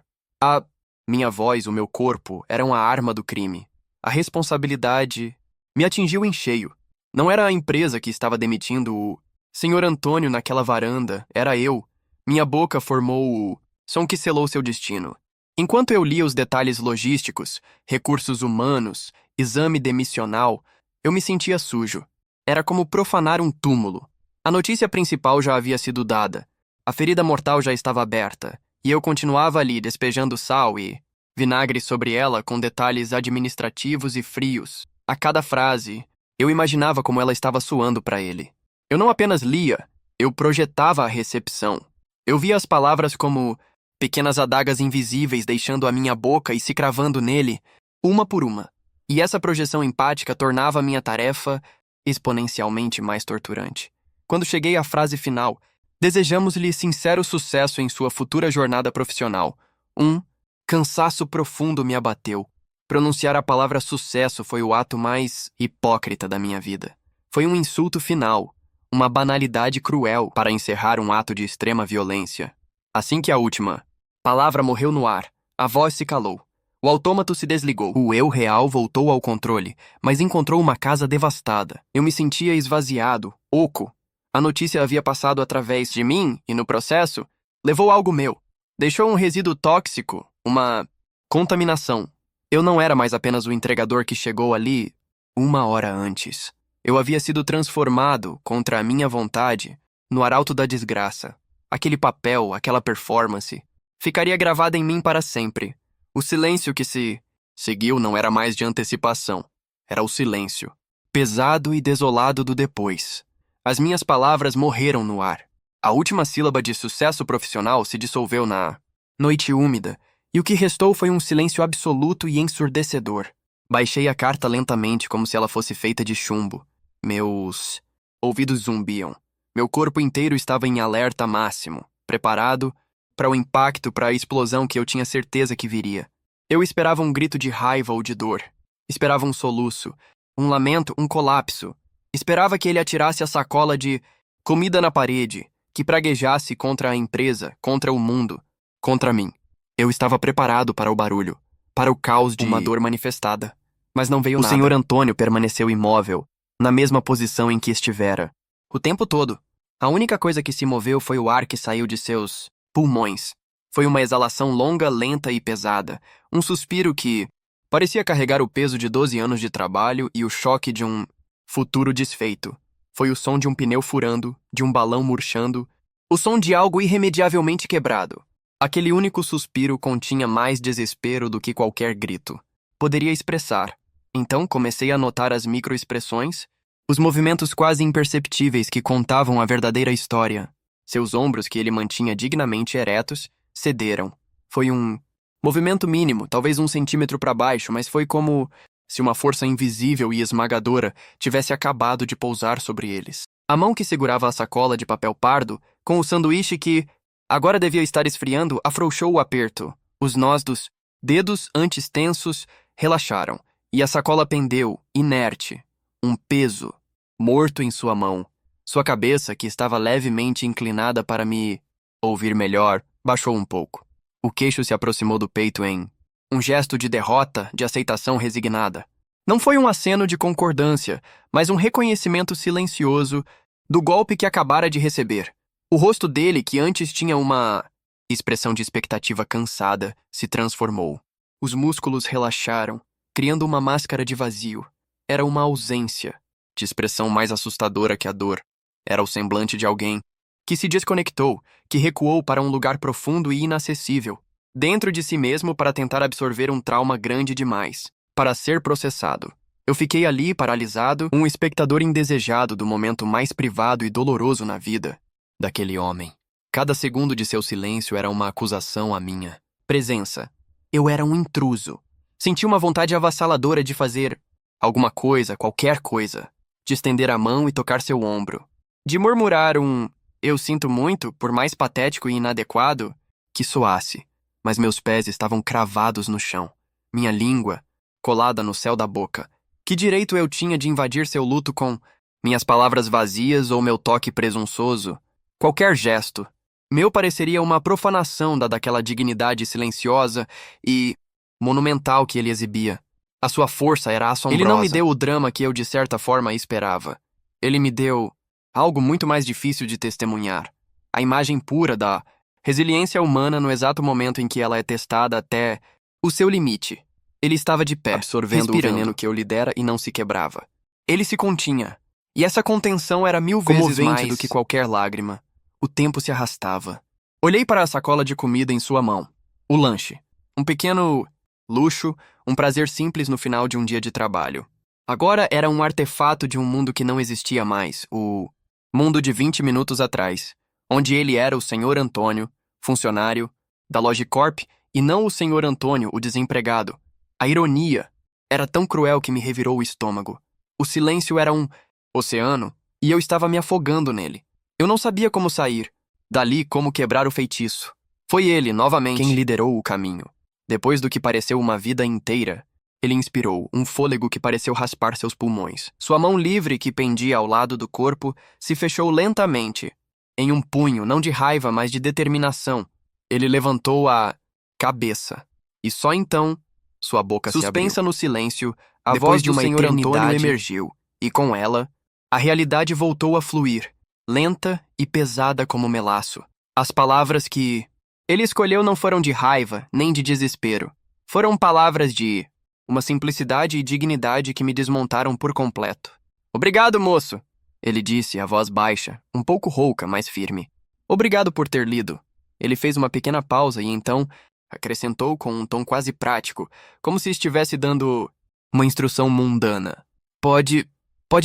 Minha voz, o meu corpo, eram a arma do crime. A responsabilidade me atingiu em cheio. Não era a empresa que estava demitindo o Sr. Antônio naquela varanda, era eu. Minha boca formou o som que selou seu destino. Enquanto eu lia os detalhes logísticos, recursos humanos, exame demissional, eu me sentia sujo. Era como profanar um túmulo. A notícia principal já havia sido dada. A ferida mortal já estava aberta. E eu continuava ali, despejando sal e vinagre sobre ela com detalhes administrativos e frios. A cada frase, eu imaginava como ela estava soando para ele. Eu não apenas lia, eu projetava a recepção. Eu via as palavras como pequenas adagas invisíveis deixando a minha boca e se cravando nele, uma por uma. E essa projeção empática tornava a minha tarefa exponencialmente mais torturante. Quando cheguei à frase final, desejamos-lhe sincero sucesso em sua futura jornada profissional. Um cansaço profundo me abateu. Pronunciar a palavra sucesso foi o ato mais hipócrita da minha vida. Foi um insulto final, uma banalidade cruel para encerrar um ato de extrema violência. Assim que a última palavra morreu no ar, a voz se calou. O autômato se desligou. O eu real voltou ao controle, mas encontrou uma casa devastada. Eu me sentia esvaziado, oco. A notícia havia passado através de mim e, no processo, levou algo meu. Deixou um resíduo tóxico, uma contaminação. Eu não era mais apenas o entregador que chegou ali 1 hora antes. Eu havia sido transformado, contra a minha vontade, no arauto da desgraça. Aquele papel, aquela performance, ficaria gravada em mim para sempre. O silêncio que se seguiu não era mais de antecipação. Era o silêncio, pesado e desolado do depois. As minhas palavras morreram no ar. A última sílaba de sucesso profissional se dissolveu na noite úmida, e o que restou foi um silêncio absoluto e ensurdecedor. Baixei a carta lentamente, como se ela fosse feita de chumbo. Meus ouvidos zumbiam. Meu corpo inteiro estava em alerta máximo, preparado para o impacto, para a explosão que eu tinha certeza que viria. Eu esperava um grito de raiva ou de dor. Esperava um soluço, um lamento, um colapso. Esperava que ele atirasse a sacola de comida na parede, que praguejasse contra a empresa, contra o mundo, contra mim. Eu estava preparado para o barulho, para o caos de uma dor manifestada. Mas não veio nada. O Sr. Antônio permaneceu imóvel, na mesma posição em que estivera, o tempo todo. A única coisa que se moveu foi o ar que saiu de seus pulmões. Foi uma exalação longa, lenta e pesada. Um suspiro que parecia carregar o peso de 12 anos de trabalho e o choque de um futuro desfeito. Foi o som de um pneu furando, de um balão murchando, o som de algo irremediavelmente quebrado. Aquele único suspiro continha mais desespero do que qualquer grito. Poderia expressar. Então comecei a notar as microexpressões, os movimentos quase imperceptíveis que contavam a verdadeira história. Seus ombros, que ele mantinha dignamente eretos, cederam. Foi um Movimento mínimo, talvez 1 centímetro para baixo, mas foi como se uma força invisível e esmagadora tivesse acabado de pousar sobre eles. A mão que segurava a sacola de papel pardo, com o sanduíche que agora devia estar esfriando, afrouxou o aperto. Os nós dos dedos, antes tensos, relaxaram, e a sacola pendeu, inerte, um peso, morto em sua mão. Sua cabeça, que estava levemente inclinada para me ouvir melhor, baixou um pouco. O queixo se aproximou do peito em um gesto de derrota, de aceitação resignada. Não foi um aceno de concordância, mas um reconhecimento silencioso do golpe que acabara de receber. O rosto dele, que antes tinha uma expressão de expectativa cansada, se transformou. Os músculos relaxaram, criando uma máscara de vazio. Era uma ausência, de expressão mais assustadora que a dor. Era o semblante de alguém que se desconectou, que recuou para um lugar profundo e inacessível, dentro de si mesmo para tentar absorver um trauma grande demais, para ser processado. Eu fiquei ali, paralisado, um espectador indesejado do momento mais privado e doloroso na vida daquele homem. Cada segundo de seu silêncio era uma acusação à minha presença. Eu era um intruso. Senti uma vontade avassaladora de fazer alguma coisa, qualquer coisa, de estender a mão e tocar seu ombro, de murmurar um "eu sinto muito", por mais patético e inadequado que soasse, mas meus pés estavam cravados no chão, minha língua colada no céu da boca. Que direito eu tinha de invadir seu luto com minhas palavras vazias ou meu toque presunçoso? Qualquer gesto meu pareceria uma profanação daquela dignidade silenciosa e monumental que ele exibia. A sua força era assombrosa. Ele não me deu o drama que eu de certa forma esperava. Ele me deu algo muito mais difícil de testemunhar. A imagem pura da resiliência humana no exato momento em que ela é testada até o seu limite. Ele estava de pé, absorvendo o veneno que eu lhe dera e não se quebrava. Ele se continha. E essa contenção era 1000 vezes mais do que qualquer lágrima. O tempo se arrastava. Olhei para a sacola de comida em sua mão. O lanche. Um pequeno luxo, um prazer simples no final de um dia de trabalho. Agora era um artefato de um mundo que não existia mais, o mundo de 20 minutos atrás, onde ele era o Sr. Antônio, funcionário da Logicorp, e não o Sr. Antônio, o desempregado. A ironia era tão cruel que me revirou o estômago. O silêncio era um oceano, e eu estava me afogando nele. Eu não sabia como sair, dali como quebrar o feitiço. Foi ele, novamente, quem liderou o caminho. Depois do que pareceu uma vida inteira, ele inspirou um fôlego que pareceu raspar seus pulmões. Sua mão livre, que pendia ao lado do corpo, se fechou lentamente, em um punho, não de raiva, mas de determinação. Ele levantou a cabeça, e só então sua boca se abriu. Suspensa no silêncio, a voz do Sr. Antônio emergiu, e com ela, a realidade voltou a fluir, lenta e pesada como melaço. As palavras que ele escolheu não foram de raiva, nem de desespero. Foram palavras de uma simplicidade e dignidade que me desmontaram por completo. "Obrigado, moço", ele disse, a voz baixa, um pouco rouca, mas firme. "Obrigado por ter lido." Ele fez uma pequena pausa e então acrescentou com um tom quase prático, como se estivesse dando uma instrução mundana. Pode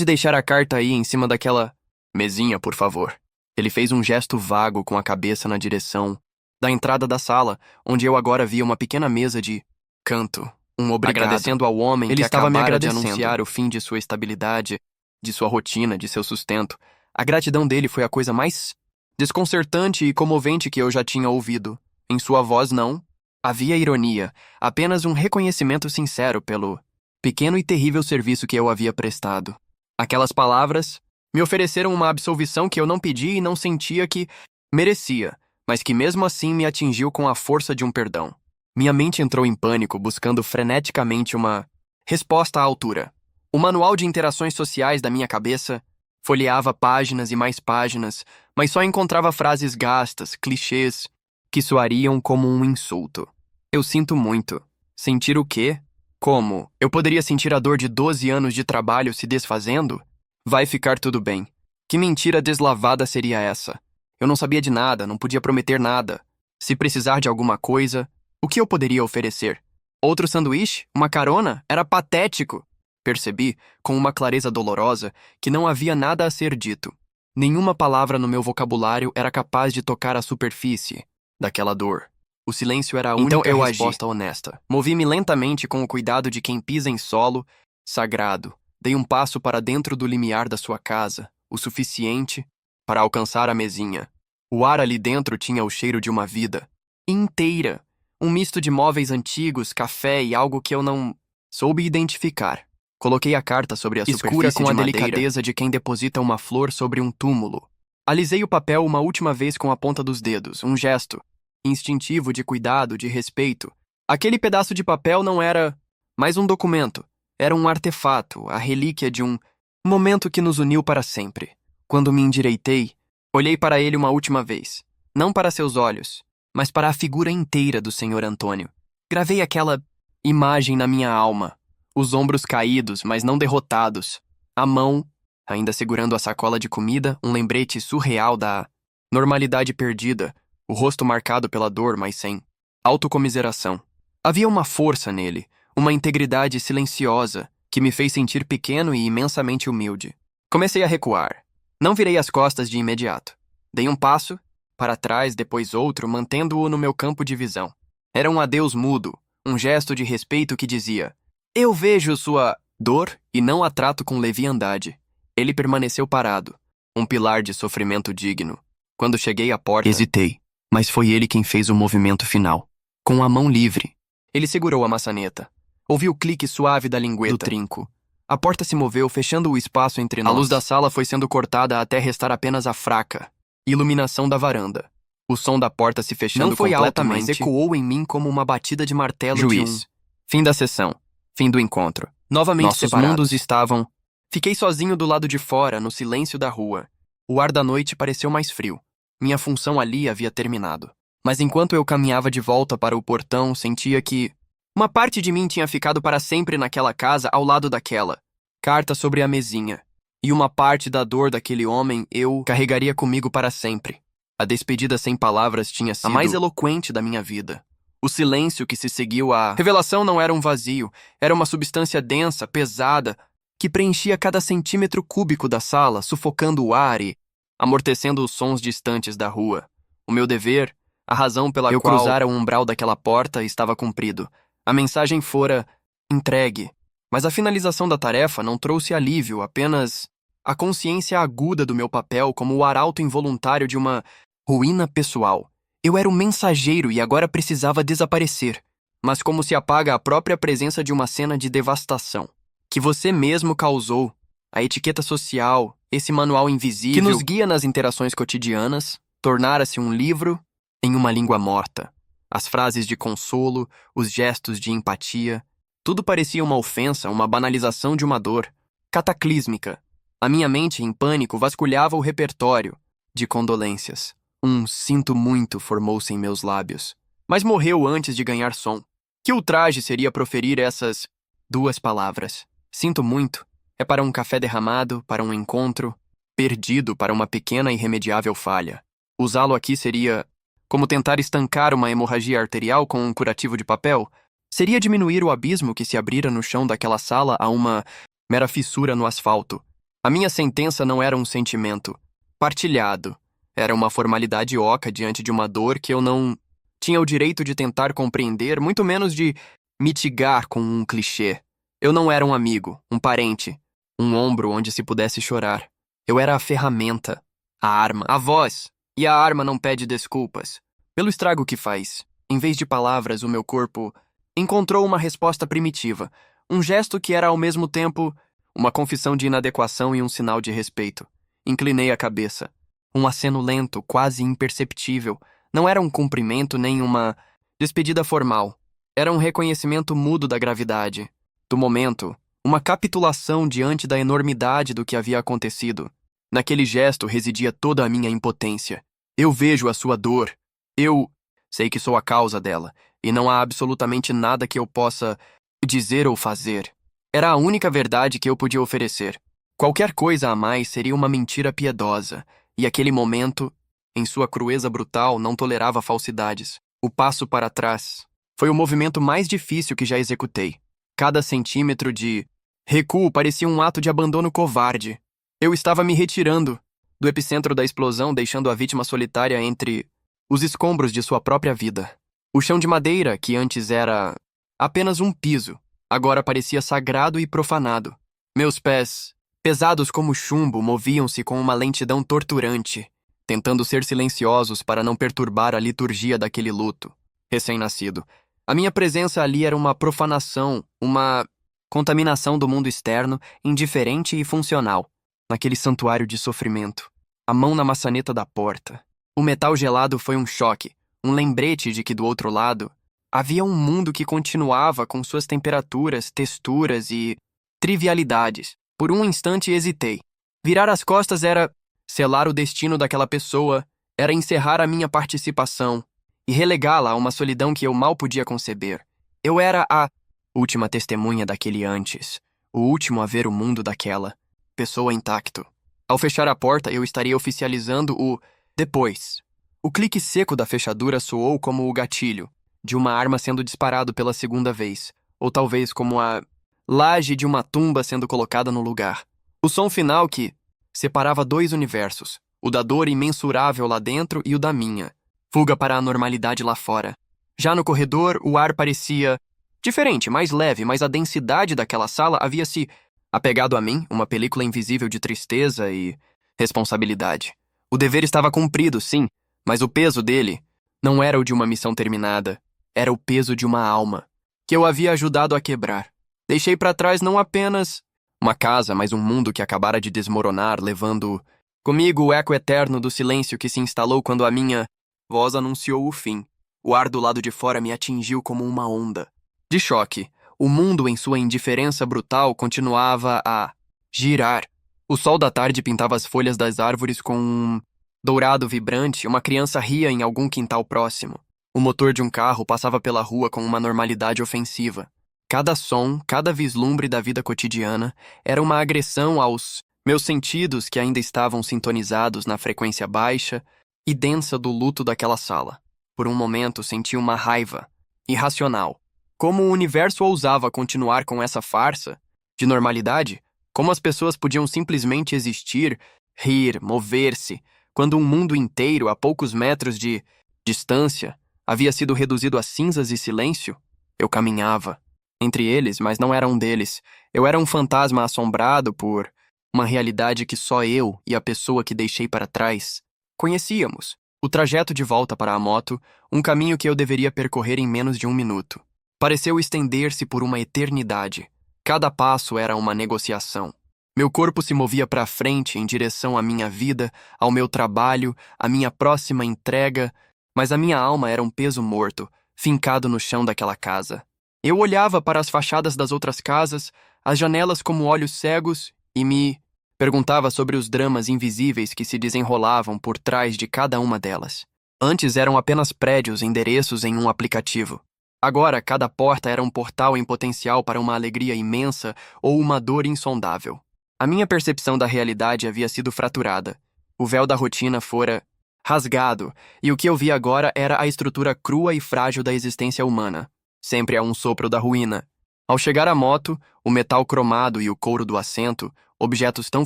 deixar a carta aí em cima daquela mesinha, por favor." Ele fez um gesto vago com a cabeça na direção da entrada da sala, onde eu agora via uma pequena mesa de canto. Um obrigado. Agradecendo ao homem que estava me agradecendo de anunciar o fim de sua estabilidade, de sua rotina, de seu sustento. A gratidão dele foi a coisa mais desconcertante e comovente que eu já tinha ouvido. Em sua voz não havia ironia, apenas um reconhecimento sincero pelo pequeno e terrível serviço que eu havia prestado. Aquelas palavras me ofereceram uma absolvição que eu não pedi e não sentia que merecia, mas que mesmo assim me atingiu com a força de um perdão. Minha mente entrou em pânico, buscando freneticamente uma resposta à altura. O manual de interações sociais da minha cabeça folheava páginas e mais páginas, mas só encontrava frases gastas, clichês, que soariam como um insulto. "Eu sinto muito." Sentir o quê? Como? Eu poderia sentir a dor de 12 anos de trabalho se desfazendo? Vai ficar tudo bem. Que mentira deslavada seria essa? Eu não sabia de nada, não podia prometer nada. Se precisar de alguma coisa, o que eu poderia oferecer? Outro sanduíche? Uma carona? Era patético. Percebi, com uma clareza dolorosa, que não havia nada a ser dito. Nenhuma palavra no meu vocabulário era capaz de tocar a superfície daquela dor. O silêncio era a Então única eu resposta honesta. Movi-me lentamente com o cuidado de quem pisa em solo sagrado. Dei um passo para dentro do limiar da sua casa, o suficiente para alcançar a mesinha. O ar ali dentro tinha o cheiro de uma vida inteira. Um misto de móveis antigos, café e algo que eu não soube identificar. Coloquei a carta sobre a Escura superfície com de a madeira, delicadeza de quem deposita uma flor sobre um túmulo. Alisei o papel uma última vez com a ponta dos dedos, um gesto instintivo de cuidado, de respeito. Aquele pedaço de papel não era mais um documento, era um artefato, a relíquia de um momento que nos uniu para sempre. Quando me endireitei, olhei para ele uma última vez, não para seus olhos, mas para a figura inteira do Senhor Antônio. Gravei aquela imagem na minha alma, os ombros caídos, mas não derrotados, a mão ainda segurando a sacola de comida, um lembrete surreal da normalidade perdida, o rosto marcado pela dor, mas sem autocomiseração. Havia uma força nele, uma integridade silenciosa, que me fez sentir pequeno e imensamente humilde. Comecei a recuar. Não virei as costas de imediato. Dei um passo, para trás, depois outro, mantendo-o no meu campo de visão. Era um adeus mudo, um gesto de respeito que dizia: eu vejo sua dor e não a trato com leviandade. Ele permaneceu parado, um pilar de sofrimento digno. Quando cheguei à porta, hesitei, mas foi ele quem fez o movimento final. Com a mão livre, ele segurou a maçaneta. Ouvi o clique suave da lingueta do trinco. A porta se moveu, fechando o espaço entre nós. A luz da sala foi sendo cortada até restar apenas a fraca iluminação da varanda. O som da porta se fechando Não foi alto, completamente mas ecoou em mim como uma batida de martelo Juiz. de um... Fim da sessão. Fim do encontro. Novamente Nossos separados. mundos estavam... Fiquei sozinho do lado de fora, no silêncio da rua. O ar da noite pareceu mais frio. Minha função ali havia terminado. Mas enquanto eu caminhava de volta para o portão, sentia que uma parte de mim tinha ficado para sempre naquela casa ao lado daquela. Carta sobre a mesinha. E uma parte da dor daquele homem eu carregaria comigo para sempre. A despedida sem palavras tinha sido a mais eloquente da minha vida. O silêncio que se seguiu à revelação não era um vazio, era uma substância densa, pesada, que preenchia cada centímetro cúbico da sala, sufocando o ar e amortecendo os sons distantes da rua. O meu dever, a razão pela qual eu cruzara o umbral daquela porta, estava cumprido. A mensagem fora entregue. Mas a finalização da tarefa não trouxe alívio, apenas a consciência aguda do meu papel como o arauto involuntário de uma ruína pessoal. Eu era o mensageiro e agora precisava desaparecer, mas como se apaga a própria presença de uma cena de devastação, que você mesmo causou, a etiqueta social, esse manual invisível que nos guia nas interações cotidianas, tornara-se um livro em uma língua morta. As frases de consolo, os gestos de empatia, tudo parecia uma ofensa, uma banalização de uma dor cataclísmica. A minha mente, em pânico, vasculhava o repertório de condolências. Um sinto muito formou-se em meus lábios, mas morreu antes de ganhar som. Que ultraje seria proferir essas duas palavras? Sinto muito é para um café derramado, para um encontro perdido, para uma pequena e irremediável falha. Usá-lo aqui seria como tentar estancar uma hemorragia arterial com um curativo de papel? Seria diminuir o abismo que se abrira no chão daquela sala a uma mera fissura no asfalto. A minha sentença não era um sentimento partilhado. Era uma formalidade oca diante de uma dor que eu não tinha o direito de tentar compreender, muito menos de mitigar com um clichê. Eu não era um amigo, um parente, um ombro onde se pudesse chorar. Eu era a ferramenta, a arma, a voz, e a arma não pede desculpas pelo estrago que faz. Em vez de palavras, o meu corpo encontrou uma resposta primitiva, um gesto que era ao mesmo tempo uma confissão de inadequação e um sinal de respeito. Inclinei a cabeça. Um aceno lento, quase imperceptível. Não era um cumprimento nem uma despedida formal. Era um reconhecimento mudo da gravidade, do momento, uma capitulação diante da enormidade do que havia acontecido. Naquele gesto residia toda a minha impotência. Eu vejo a sua dor. Eu sei que sou a causa dela, e não há absolutamente nada que eu possa dizer ou fazer. Era a única verdade que eu podia oferecer. Qualquer coisa a mais seria uma mentira piedosa, e aquele momento, em sua crueza brutal, não tolerava falsidades. O passo para trás foi o movimento mais difícil que já executei. Cada centímetro de recuo parecia um ato de abandono covarde. Eu estava me retirando do epicentro da explosão, deixando a vítima solitária entre os escombros de sua própria vida. O chão de madeira, que antes era apenas um piso, agora parecia sagrado e profanado. Meus pés, pesados como chumbo, moviam-se com uma lentidão torturante, tentando ser silenciosos para não perturbar a liturgia daquele luto recém-nascido. A minha presença ali era uma profanação, uma contaminação do mundo externo, indiferente e funcional, naquele santuário de sofrimento. A mão na maçaneta da porta. O metal gelado foi um choque, um lembrete de que do outro lado havia um mundo que continuava com suas temperaturas, texturas e trivialidades. Por um instante hesitei. Virar as costas era selar o destino daquela pessoa, era encerrar a minha participação e relegá-la a uma solidão que eu mal podia conceber. Eu era a última testemunha daquele antes, o último a ver o mundo daquela pessoa intacto. Ao fechar a porta, eu estaria oficializando o depois. O clique seco da fechadura soou como o gatilho de uma arma sendo disparado pela segunda vez, ou talvez como a laje de uma tumba sendo colocada no lugar. O som final que separava dois universos, o da dor imensurável lá dentro e o da minha. Fuga para a normalidade lá fora. Já no corredor, o ar parecia diferente, mais leve, mas a densidade daquela sala havia se apegado a mim, uma película invisível de tristeza e responsabilidade. O dever estava cumprido, sim, mas o peso dele não era o de uma missão terminada, era o peso de uma alma, que eu havia ajudado a quebrar. Deixei para trás não apenas uma casa, mas um mundo que acabara de desmoronar, levando comigo o eco eterno do silêncio que se instalou quando a minha voz anunciou o fim. O ar do lado de fora me atingiu como uma onda. De choque, o mundo em sua indiferença brutal continuava a girar. O sol da tarde pintava as folhas das árvores com um dourado vibrante. Uma criança ria em algum quintal próximo. O motor de um carro passava pela rua com uma normalidade ofensiva. Cada som, cada vislumbre da vida cotidiana era uma agressão aos meus sentidos que ainda estavam sintonizados na frequência baixa e densa do luto daquela sala. Por um momento senti uma raiva irracional. Como o universo ousava continuar com essa farsa de normalidade? Como as pessoas podiam simplesmente existir, rir, mover-se, quando um mundo inteiro, a poucos metros de distância, havia sido reduzido a cinzas e silêncio? Eu caminhava entre eles, mas não era um deles. Eu era um fantasma assombrado por uma realidade que só eu e a pessoa que deixei para trás conhecíamos. O trajeto de volta para a moto, um caminho que eu deveria percorrer em menos de um minuto. Pareceu estender-se por uma eternidade. Cada passo era uma negociação. Meu corpo se movia para frente em direção à minha vida, ao meu trabalho, à minha próxima entrega, mas a minha alma era um peso morto, fincado no chão daquela casa. Eu olhava para as fachadas das outras casas, as janelas como olhos cegos, e me perguntava sobre os dramas invisíveis que se desenrolavam por trás de cada uma delas. Antes eram apenas prédios, endereços em um aplicativo. Agora, cada porta era um portal em potencial para uma alegria imensa ou uma dor insondável. A minha percepção da realidade havia sido fraturada. O véu da rotina fora rasgado, e o que eu via agora era a estrutura crua e frágil da existência humana. Sempre a um sopro da ruína. Ao chegar à moto, o metal cromado e o couro do assento, objetos tão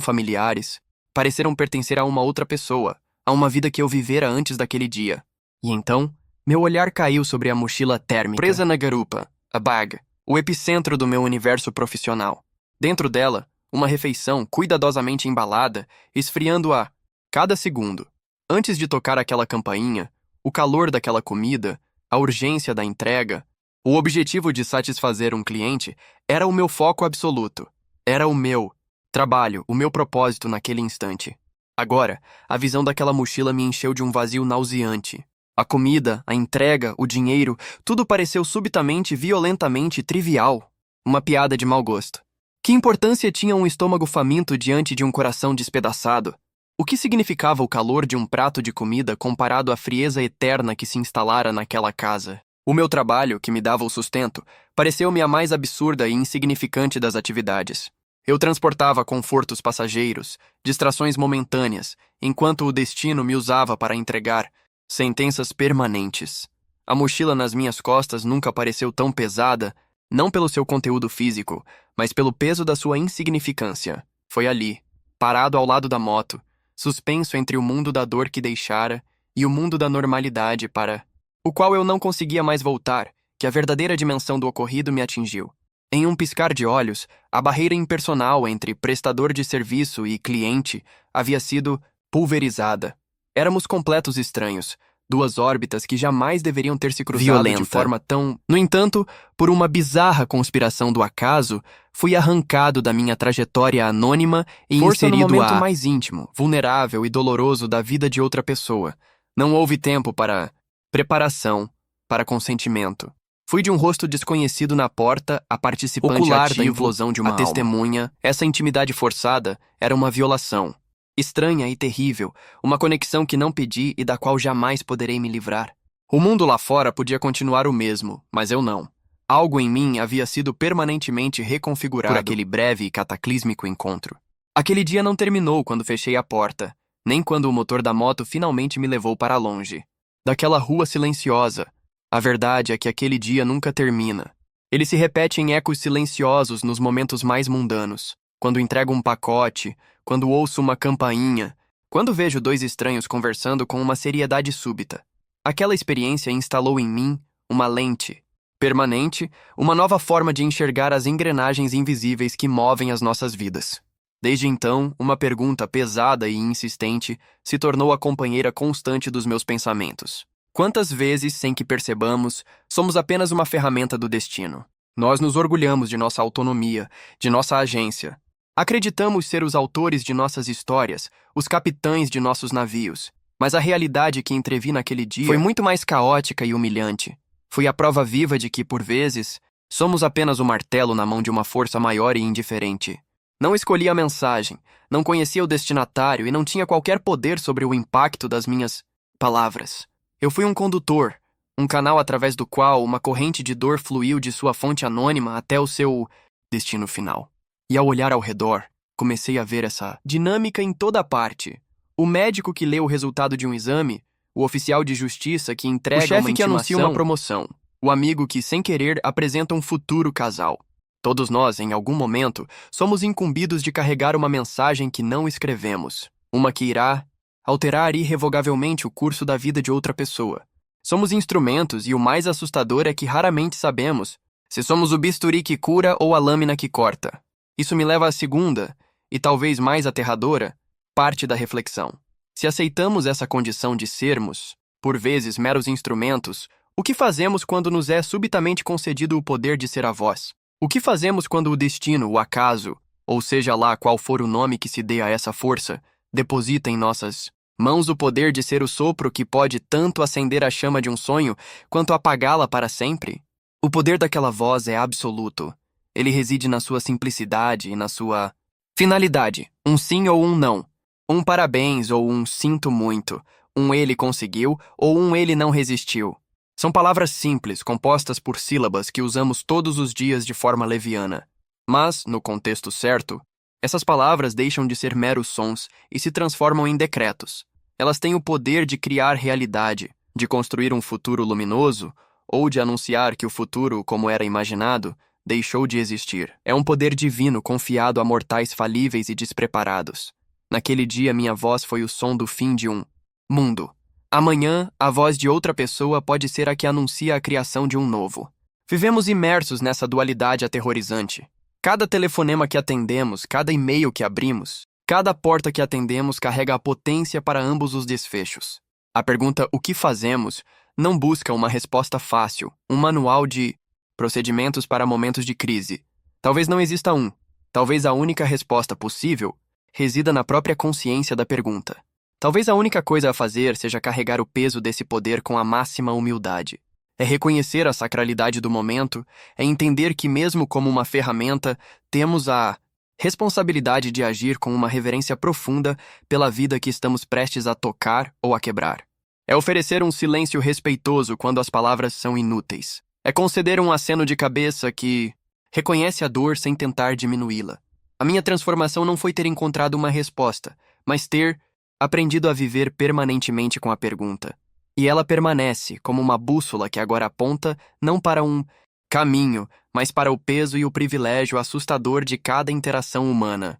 familiares, pareceram pertencer a uma outra pessoa, a uma vida que eu vivera antes daquele dia. E então, meu olhar caiu sobre a mochila térmica, presa na garupa, a bag, o epicentro do meu universo profissional. Dentro dela, uma refeição cuidadosamente embalada, esfriando a cada segundo. Antes de tocar aquela campainha, o calor daquela comida, a urgência da entrega, o objetivo de satisfazer um cliente era o meu foco absoluto. Era o meu trabalho, o meu propósito naquele instante. Agora, a visão daquela mochila me encheu de um vazio nauseante. A comida, a entrega, o dinheiro, tudo pareceu subitamente, violentamente trivial. Uma piada de mau gosto. Que importância tinha um estômago faminto diante de um coração despedaçado? O que significava o calor de um prato de comida comparado à frieza eterna que se instalara naquela casa? O meu trabalho, que me dava o sustento, pareceu-me a mais absurda e insignificante das atividades. Eu transportava confortos passageiros, distrações momentâneas, enquanto o destino me usava para entregar sentenças permanentes. A mochila nas minhas costas nunca pareceu tão pesada, não pelo seu conteúdo físico, mas pelo peso da sua insignificância. Foi ali, parado ao lado da moto, suspenso entre o mundo da dor que deixara e o mundo da normalidade para o qual eu não conseguia mais voltar, que a verdadeira dimensão do ocorrido me atingiu. Em um piscar de olhos, a barreira impersonal entre prestador de serviço e cliente havia sido pulverizada. Éramos completos estranhos, duas órbitas que jamais deveriam ter se cruzado de forma tão... No entanto, por uma bizarra conspiração do acaso, fui arrancado da minha trajetória anônima e inserido no momento mais íntimo, vulnerável e doloroso da vida de outra pessoa. Não houve tempo para preparação, para consentimento. Fui de um rosto desconhecido na porta a participante ocular da implosão de uma alma. Testemunha. Essa intimidade forçada era uma violação. Estranha e terrível, uma conexão que não pedi e da qual jamais poderei me livrar. O mundo lá fora podia continuar o mesmo, mas eu não. Algo em mim havia sido permanentemente reconfigurado por aquele breve e cataclísmico encontro. Aquele dia não terminou quando fechei a porta, nem quando o motor da moto finalmente me levou para longe. Daquela rua silenciosa, a verdade é que aquele dia nunca termina. Ele se repete em ecos silenciosos nos momentos mais mundanos. Quando entrego um pacote, quando ouço uma campainha, quando vejo dois estranhos conversando com uma seriedade súbita. Aquela experiência instalou em mim uma lente permanente, uma nova forma de enxergar as engrenagens invisíveis que movem as nossas vidas. Desde então, uma pergunta pesada e insistente se tornou a companheira constante dos meus pensamentos. Quantas vezes, sem que percebamos, somos apenas uma ferramenta do destino? Nós nos orgulhamos de nossa autonomia, de nossa agência. Acreditamos ser os autores de nossas histórias, os capitães de nossos navios. Mas a realidade que entrevi naquele dia foi muito mais caótica e humilhante. Fui a prova viva de que, por vezes, somos apenas o martelo na mão de uma força maior e indiferente. Não escolhi a mensagem, não conhecia o destinatário e não tinha qualquer poder sobre o impacto das minhas palavras. Eu fui um condutor, um canal através do qual uma corrente de dor fluiu de sua fonte anônima até o seu destino final. E ao olhar ao redor, comecei a ver essa dinâmica em toda parte. O médico que lê o resultado de um exame, o oficial de justiça que entrega uma intimação, o chefe que anuncia uma promoção, o amigo que, sem querer, apresenta um futuro casal. Todos nós, em algum momento, somos incumbidos de carregar uma mensagem que não escrevemos, uma que irá alterar irrevogavelmente o curso da vida de outra pessoa. Somos instrumentos e o mais assustador é que raramente sabemos se somos o bisturi que cura ou a lâmina que corta. Isso me leva à segunda, e talvez mais aterradora, parte da reflexão. Se aceitamos essa condição de sermos, por vezes meros instrumentos, o que fazemos quando nos é subitamente concedido o poder de ser a voz? O que fazemos quando o destino, o acaso, ou seja lá qual for o nome que se dê a essa força, deposita em nossas mãos o poder de ser o sopro que pode tanto acender a chama de um sonho quanto apagá-la para sempre? O poder daquela voz é absoluto. Ele reside na sua simplicidade e na sua finalidade, um sim ou um não, um parabéns ou um sinto muito, um ele conseguiu ou um ele não resistiu. São palavras simples, compostas por sílabas que usamos todos os dias de forma leviana. Mas, no contexto certo, essas palavras deixam de ser meros sons e se transformam em decretos. Elas têm o poder de criar realidade, de construir um futuro luminoso ou de anunciar que o futuro, como era imaginado, deixou de existir. É um poder divino confiado a mortais falíveis e despreparados. Naquele dia, minha voz foi o som do fim de um mundo. Amanhã, a voz de outra pessoa pode ser a que anuncia a criação de um novo. Vivemos imersos nessa dualidade aterrorizante. Cada telefonema que atendemos, cada e-mail que abrimos, cada porta que atendemos carrega a potência para ambos os desfechos. A pergunta "o que fazemos?" não busca uma resposta fácil, um manual de procedimentos para momentos de crise. Talvez não exista um. Talvez a única resposta possível resida na própria consciência da pergunta. Talvez a única coisa a fazer seja carregar o peso desse poder com a máxima humildade. É reconhecer a sacralidade do momento, é entender que mesmo como uma ferramenta, temos a responsabilidade de agir com uma reverência profunda pela vida que estamos prestes a tocar ou a quebrar. É oferecer um silêncio respeitoso quando as palavras são inúteis. É conceder um aceno de cabeça que reconhece a dor sem tentar diminuí-la. A minha transformação não foi ter encontrado uma resposta, mas ter aprendido a viver permanentemente com a pergunta. E ela permanece como uma bússola que agora aponta não para um caminho, mas para o peso e o privilégio assustador de cada interação humana.